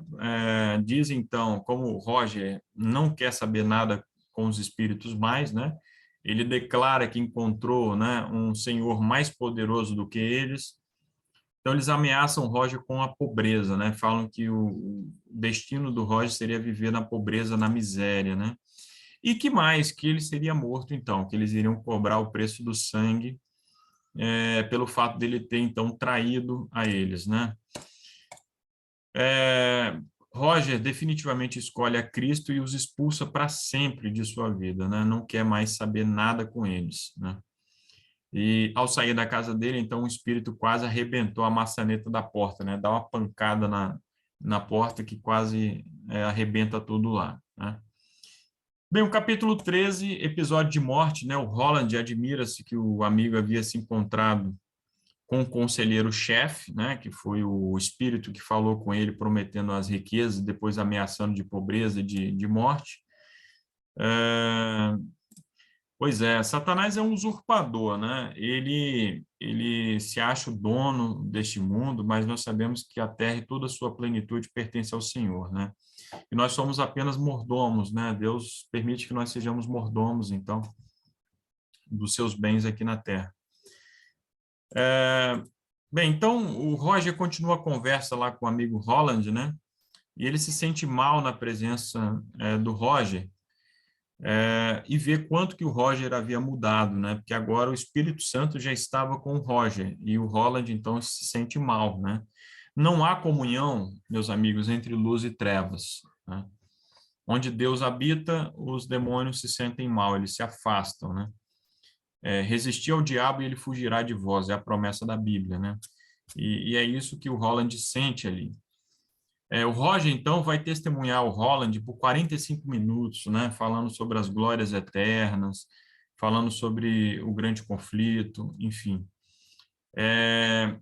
Dizem, então, como o Roger não quer saber nada com os espíritos mais, né? Ele declara que encontrou, né, um senhor mais poderoso do que eles. Então, eles ameaçam o Roger com a pobreza, né? Falam que o destino do Roger seria viver na pobreza, na miséria, né? E que mais? Que ele seria morto, então, que eles iriam cobrar o preço do sangue, pelo fato dele ter, então, traído a eles, né? Roger definitivamente escolhe a Cristo e os expulsa para sempre de sua vida, né? Não quer mais saber nada com eles, né? E ao sair da casa dele, então, o espírito quase arrebentou a maçaneta da porta, né? Dá uma pancada na porta que quase arrebenta tudo lá, né? Bem, o capítulo 13, episódio de morte, né? O Holland admira-se que o amigo havia se encontrado com o conselheiro-chefe, né, que foi o espírito que falou com ele prometendo as riquezas, depois ameaçando de pobreza e de morte. Pois é, Satanás é um usurpador, né? Ele se acha o dono deste mundo, mas nós sabemos que a terra e toda a sua plenitude pertence ao Senhor, né? E nós somos apenas mordomos, né? Deus permite que nós sejamos mordomos, então, dos seus bens aqui na terra. Bem, então, o Roger continua a conversa lá com o amigo Holland, né? E ele se sente mal na presença do Roger, e ver quanto que o Roger havia mudado, né? Porque agora o Espírito Santo já estava com o Roger e o Holland então se sente mal, né? Não há comunhão, meus amigos, entre luz e trevas, né? Onde Deus habita, os demônios se sentem mal, eles se afastam, né? Resistir ao diabo e ele fugirá de vós, é a promessa da Bíblia, né? E é isso que o Holland sente ali. O Roger, então, vai testemunhar o Holland por 45 minutos, né, falando sobre as glórias eternas, falando sobre o grande conflito, enfim.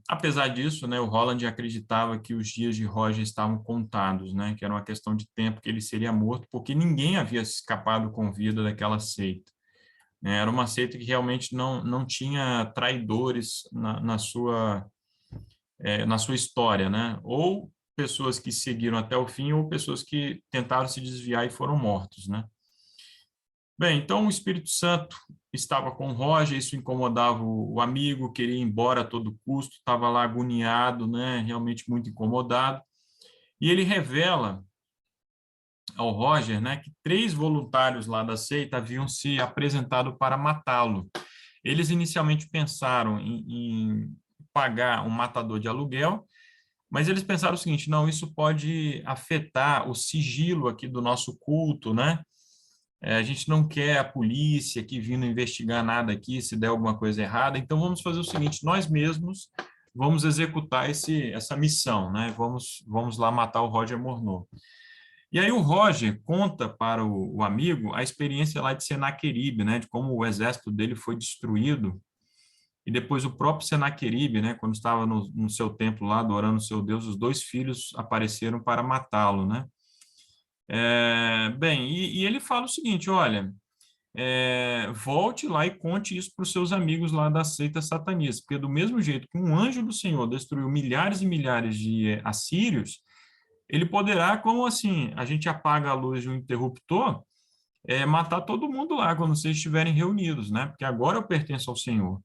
Apesar disso, né, o Holland acreditava que os dias de Roger estavam contados, né, que era uma questão de tempo que ele seria morto, porque ninguém havia escapado com vida daquela seita. Era uma seita que realmente não tinha traidores na sua história, né? Ou pessoas que seguiram até o fim ou pessoas que tentaram se desviar e foram mortos, né? Bem, então o Espírito Santo estava com o Roger, isso incomodava o amigo, queria ir embora a todo custo, estava lá agoniado, né? Realmente muito incomodado. E ele revela ao Roger, né, que 3 voluntários lá da seita haviam se apresentado para matá-lo. Eles inicialmente pensaram em pagar um matador de aluguel, mas eles pensaram o seguinte: não, isso pode afetar o sigilo aqui do nosso culto, né? A gente não quer a polícia aqui vindo investigar nada aqui, se der alguma coisa errada, então vamos fazer o seguinte: nós mesmos vamos executar essa missão, né? Vamos lá matar o Roger Morneau. E aí o Roger conta para o amigo a experiência lá de Senaqueribe, né? De como o exército dele foi destruído. E depois o próprio Senaqueribe, né, quando estava no seu templo lá, adorando o seu Deus, os 2 filhos apareceram para matá-lo, né? Bem, e ele fala o seguinte: olha, volte lá e conte isso para os seus amigos lá da seita satanista, porque do mesmo jeito que um anjo do Senhor destruiu milhares e milhares de assírios, ele poderá, como assim, a gente apaga a luz de um interruptor, matar todo mundo lá quando vocês estiverem reunidos, né? Porque agora eu pertenço ao Senhor.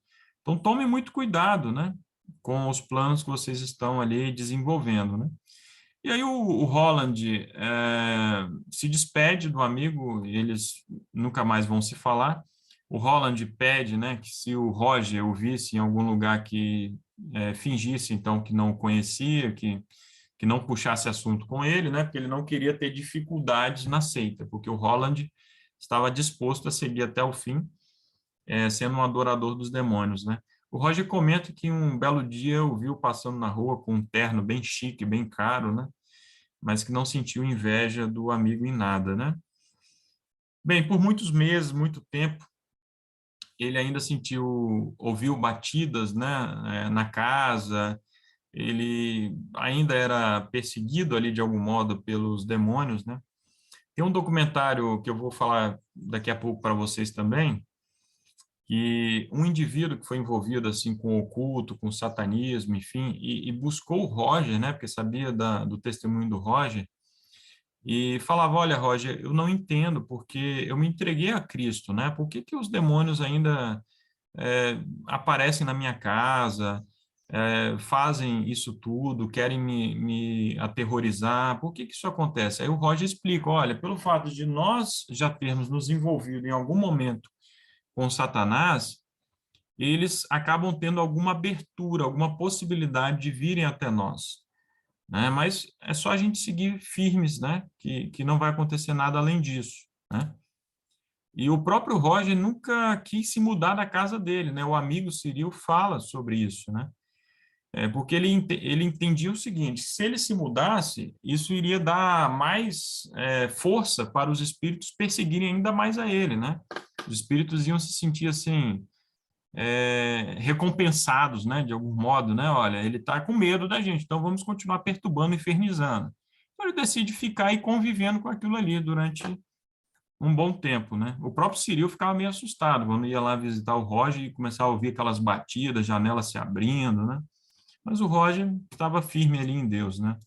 Então, tome muito cuidado, né, com os planos que vocês estão ali desenvolvendo, né? E aí o Holland se despede do amigo, eles nunca mais vão se falar. O Holland pede, né, que se o Roger o visse em algum lugar que fingisse, então, que não o conhecia, que não puxasse assunto com ele, né, porque ele não queria ter dificuldades na seita, porque o Holland estava disposto a seguir até o fim, sendo um adorador dos demônios, né? O Roger comenta que um belo dia o viu passando na rua com um terno bem chique, bem caro, né? Mas que não sentiu inveja do amigo em nada, né? Bem, por muitos meses, muito tempo, ele ainda ouviu batidas, né, na casa, ele ainda era perseguido ali de algum modo pelos demônios, né? Tem um documentário que eu vou falar daqui a pouco para vocês também, que um indivíduo que foi envolvido assim com o oculto, com o satanismo, enfim, e buscou o Roger, né, porque sabia do testemunho do Roger, e falava: olha, Roger, eu não entendo, porque eu me entreguei a Cristo, né, por que que os demônios ainda aparecem na minha casa, fazem isso tudo, querem me aterrorizar, por que que isso acontece? Aí o Roger explica: olha, pelo fato de nós já termos nos envolvido em algum momento com Satanás, eles acabam tendo alguma abertura, alguma possibilidade de virem até nós, né? Mas é só a gente seguir firmes, né? Que não vai acontecer nada além disso, né? E o próprio Roger nunca quis se mudar da casa dele, né? O amigo Ciril fala sobre isso, né? Porque ele entendia o seguinte: se ele se mudasse, isso iria dar mais força para os espíritos perseguirem ainda mais a ele, né? Os espíritos iam se sentir assim, recompensados, né, de algum modo, né? Olha, ele está com medo da gente, então vamos continuar perturbando, infernizando. Então ele decide ficar aí convivendo com aquilo ali durante um bom tempo, né? O próprio Ciril ficava meio assustado quando ia lá visitar o Roger e começava a ouvir aquelas batidas, janelas se abrindo, né? Mas o Roger estava firme ali em Deus, né?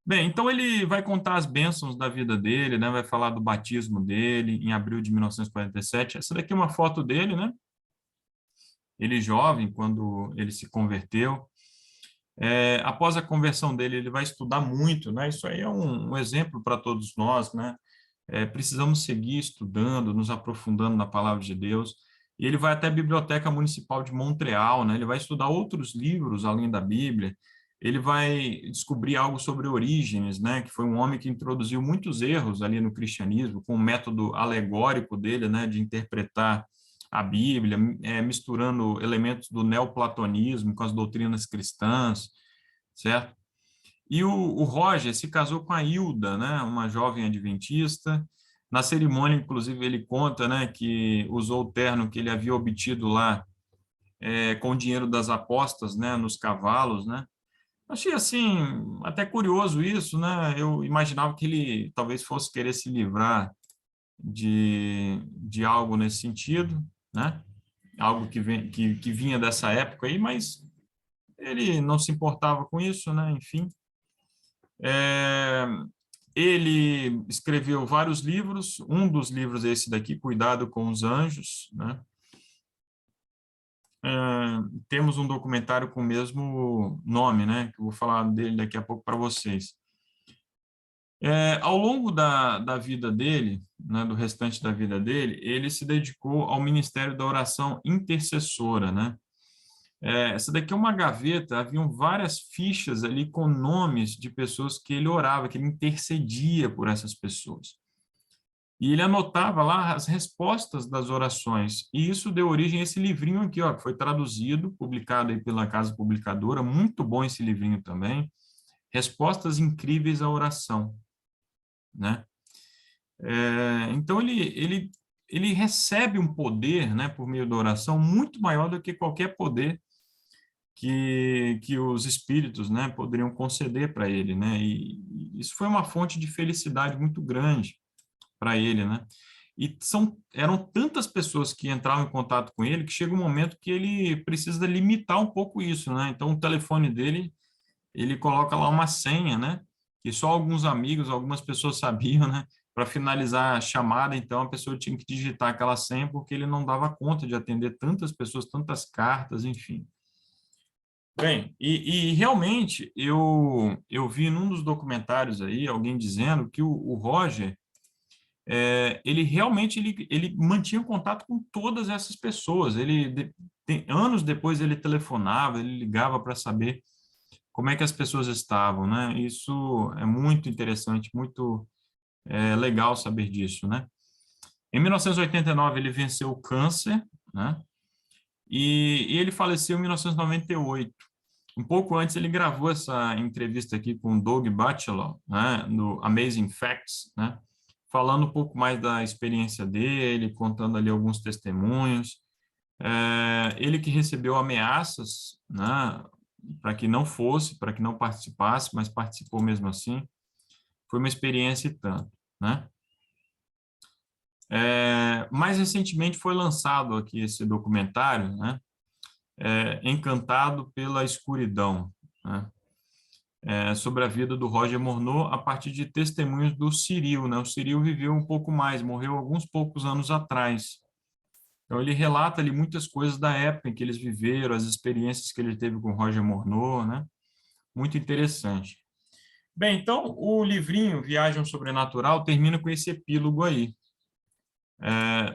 Bem, então ele vai contar as bênçãos da vida dele, né? Vai falar do batismo dele em abril de 1947. Essa daqui é uma foto dele, né? Ele jovem, quando ele se converteu. Após a conversão dele, ele vai estudar muito, né? Isso aí é um exemplo para todos nós, né? Precisamos seguir estudando, nos aprofundando na palavra de Deus. E ele vai até a Biblioteca Municipal de Montreal, né? Ele vai estudar outros livros além da Bíblia. Ele vai descobrir algo sobre Orígenes, né? Que foi um homem que introduziu muitos erros ali no cristianismo, com o método alegórico dele, né? De interpretar a Bíblia, misturando elementos do neoplatonismo com as doutrinas cristãs, certo? E o Roger se casou com a Hilda, né, uma jovem adventista. Na cerimônia, inclusive, ele conta, né, que usou o terno que ele havia obtido lá com o dinheiro das apostas, né, nos cavalos, né. Achei, assim, até curioso isso, né. Eu imaginava que ele talvez fosse querer se livrar de algo nesse sentido, né, algo que vinha dessa época aí, mas ele não se importava com isso, né, enfim. Ele escreveu vários livros, um dos livros é esse daqui, Cuidado com os Anjos, né? Temos um documentário com o mesmo nome, né? Que eu vou falar dele daqui a pouco para vocês. Ao longo da vida dele, né, do restante da vida dele, ele se dedicou ao ministério da oração intercessora, né? Essa daqui é uma gaveta, haviam várias fichas ali com nomes de pessoas que ele orava, que ele intercedia por essas pessoas. E ele anotava lá as respostas das orações. E isso deu origem a esse livrinho aqui, ó, que foi traduzido, publicado aí pela Casa Publicadora. Muito bom esse livrinho também. Respostas Incríveis à Oração, né? Então, ele recebe um poder, né, por meio da oração, muito maior do que qualquer poder que os espíritos, né, poderiam conceder para ele, né? E isso foi uma fonte de felicidade muito grande para ele, né? E eram tantas pessoas que entravam em contato com ele que chega um momento que ele precisa limitar um pouco isso, né? Então, o telefone dele, ele coloca lá uma senha, né? Que só alguns amigos, algumas pessoas sabiam, né? Para finalizar a chamada, então, a pessoa tinha que digitar aquela senha porque ele não dava conta de atender tantas pessoas, tantas cartas, enfim. Bem, e realmente eu vi num dos documentários aí alguém dizendo que o Roger ele realmente ele mantinha contato com todas essas pessoas. Anos depois ele telefonava, ele ligava para saber como é que as pessoas estavam, né? Isso é muito interessante, muito legal saber disso, né? Em 1989 ele venceu o câncer, né? E ele faleceu em 1998. Um pouco antes ele gravou essa entrevista aqui com o Doug Batchelor, né? No Amazing Facts, né? Falando um pouco mais da experiência dele, contando ali alguns testemunhos. Ele que recebeu ameaças, né, para que não fosse, para que não participasse, mas participou mesmo assim. Foi uma experiência e tanto, né? Mais recentemente foi lançado aqui esse documentário, né? Encantado pela Escuridão, né? Sobre a vida do Roger Morneau a partir de testemunhos do Ciril, né? O Ciril viveu um pouco mais, morreu alguns poucos anos atrás. Então, ele relata ali muitas coisas da época em que eles viveram, as experiências que ele teve com Roger Morneau, né? Muito interessante. Bem, então, o livrinho Viagem ao Sobrenatural termina com esse epílogo aí.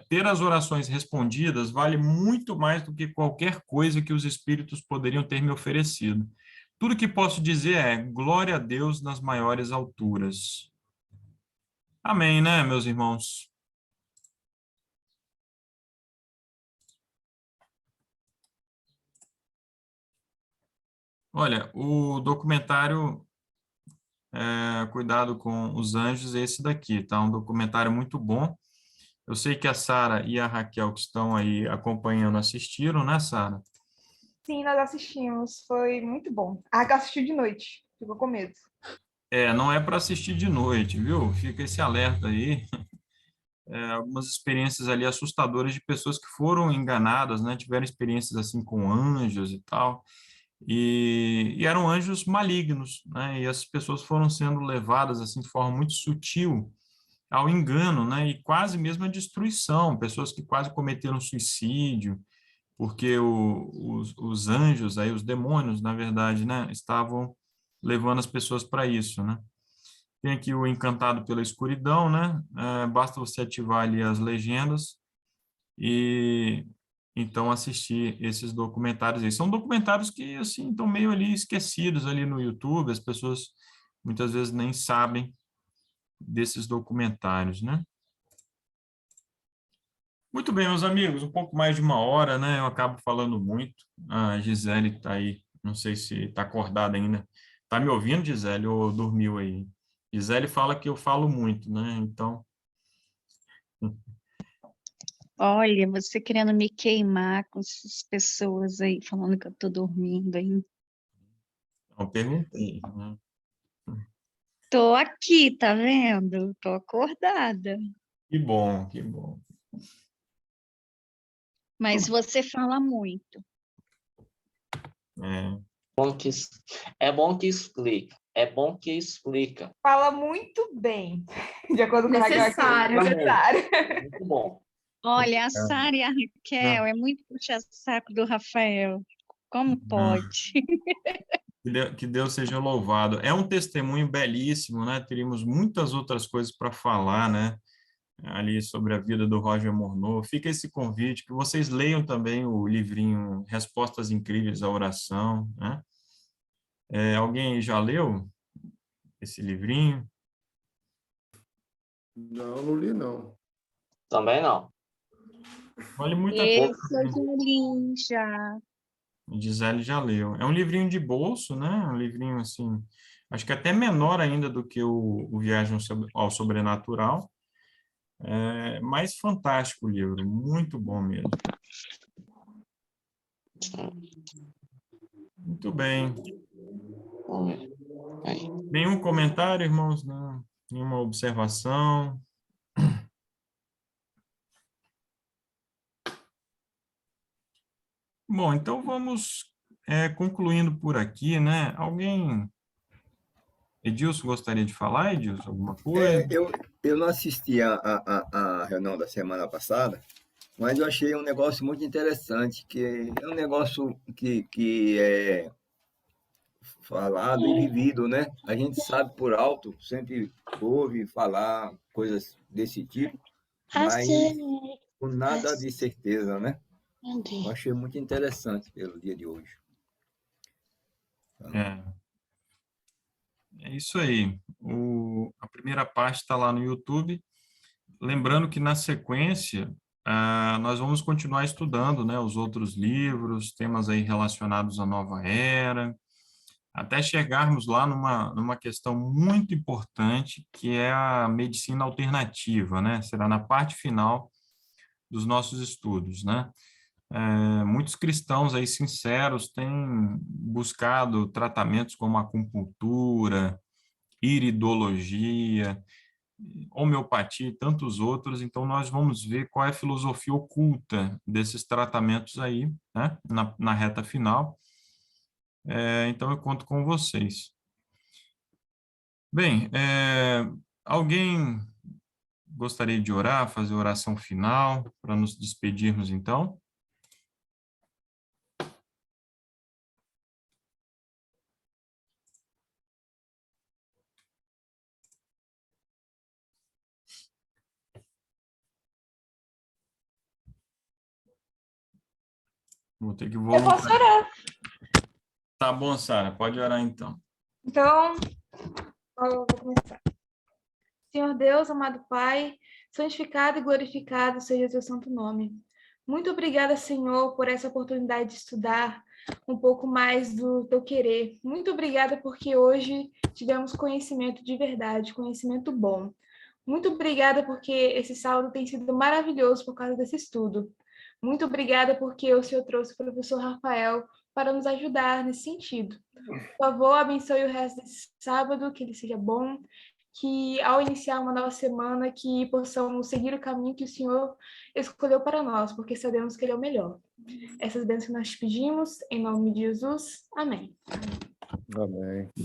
Ter as orações respondidas vale muito mais do que qualquer coisa que os espíritos poderiam ter me oferecido. Tudo que posso dizer é glória a Deus nas maiores alturas. Amém, né, meus irmãos? Olha, o documentário Cuidado com os Anjos é esse daqui, tá? Um documentário muito bom. Eu sei que a Sara e a Raquel que estão aí acompanhando assistiram, né, Sara? Sim, nós assistimos. Foi muito bom. A Raquel assistiu de noite. Ficou com medo. Não é para assistir de noite, viu? Fica esse alerta aí. Algumas experiências ali assustadoras de pessoas que foram enganadas, né? Tiveram experiências assim com anjos e tal, e eram anjos malignos, né? E as pessoas foram sendo levadas assim de forma muito sutil ao engano, né? E quase mesmo à destruição, pessoas que quase cometeram suicídio, porque os anjos, aí os demônios, na verdade, né? Estavam levando as pessoas para isso, né? Tem aqui o Encantado pela Escuridão, né? Basta você ativar ali as legendas e então assistir esses documentários aí. São documentários que, assim, estão meio ali esquecidos ali no YouTube, as pessoas muitas vezes nem sabem desses documentários, né? Muito bem, meus amigos, um pouco mais de uma hora, né? Eu acabo falando muito. A Gisele está aí, não sei se está acordada ainda. Está me ouvindo, Gisele, ou dormiu aí? Gisele fala que eu falo muito, né? Então, Olha, você querendo me queimar com essas pessoas aí, falando que eu tô dormindo aí. eu perguntei, né? Tô aqui, tá vendo? Tô acordada. Que bom, que bom. Mas você fala muito. É, Bom que, é bom que explica. É bom que explica. Fala muito bem, de acordo com a Raquel. Necessário. Necessário. Muito bom. Olha, a Sara e a Raquel, é muito puxa-saco do Rafael. Como pode? que Deus seja louvado. É um testemunho belíssimo, né? Teríamos muitas outras coisas para falar, né? Ali sobre a vida do Roger Morneau. Fica esse convite, que vocês leiam também o livrinho Respostas Incríveis à Oração, né? Alguém já leu esse livrinho? Não, não li, não. Também não. Vale muito a Eu pena. já li, já. Gisele já leu. É um livrinho de bolso, né? Um livrinho assim, acho que até menor ainda do que o Viagem ao Sobrenatural. Mas fantástico o livro, muito bom mesmo. Muito bem. Vamos ver. Aí. Nenhum comentário, irmãos? Não. Nenhuma observação? Bom, então vamos concluindo por aqui, né? Alguém... Edilson gostaria de falar, Edilson, alguma coisa? Eu não assisti a reunião da semana passada, mas eu achei um negócio muito interessante, que é um negócio que é falado e vivido, né? A gente sabe por alto, sempre ouve falar coisas desse tipo, mas com nada de certeza, né? Eu achei muito interessante pelo dia de hoje. É isso aí. A primeira parte está lá no YouTube. Lembrando que, na sequência, nós vamos continuar estudando, né, os outros livros, temas aí relacionados à nova era, até chegarmos lá numa questão muito importante, que é a medicina alternativa, né? Será na parte final dos nossos estudos, né? Muitos cristãos aí sinceros têm buscado tratamentos como acupuntura, iridologia, homeopatia e tantos outros, então nós vamos ver qual é a filosofia oculta desses tratamentos aí, né, na reta final. Então eu conto com vocês. Bem, alguém gostaria de orar, fazer oração final, para nos despedirmos então? Vou ter que Eu voltar. posso orar. Tá bom, Sara, pode orar então. Então, eu vou começar. Senhor Deus, amado Pai, santificado e glorificado seja o teu santo nome. Muito obrigada, Senhor, por essa oportunidade de estudar um pouco mais do teu querer. Muito obrigada porque hoje tivemos conhecimento de verdade, conhecimento bom. Muito obrigada porque esse sábado tem sido maravilhoso por causa desse estudo. Muito obrigada porque o Senhor trouxe o professor Rafael para nos ajudar nesse sentido. Por favor, abençoe o resto desse sábado, que ele seja bom, que ao iniciar uma nova semana, que possamos seguir o caminho que o Senhor escolheu para nós, porque sabemos que ele é o melhor. Essas bênçãos nós te pedimos, em nome de Jesus. Amém. Amém.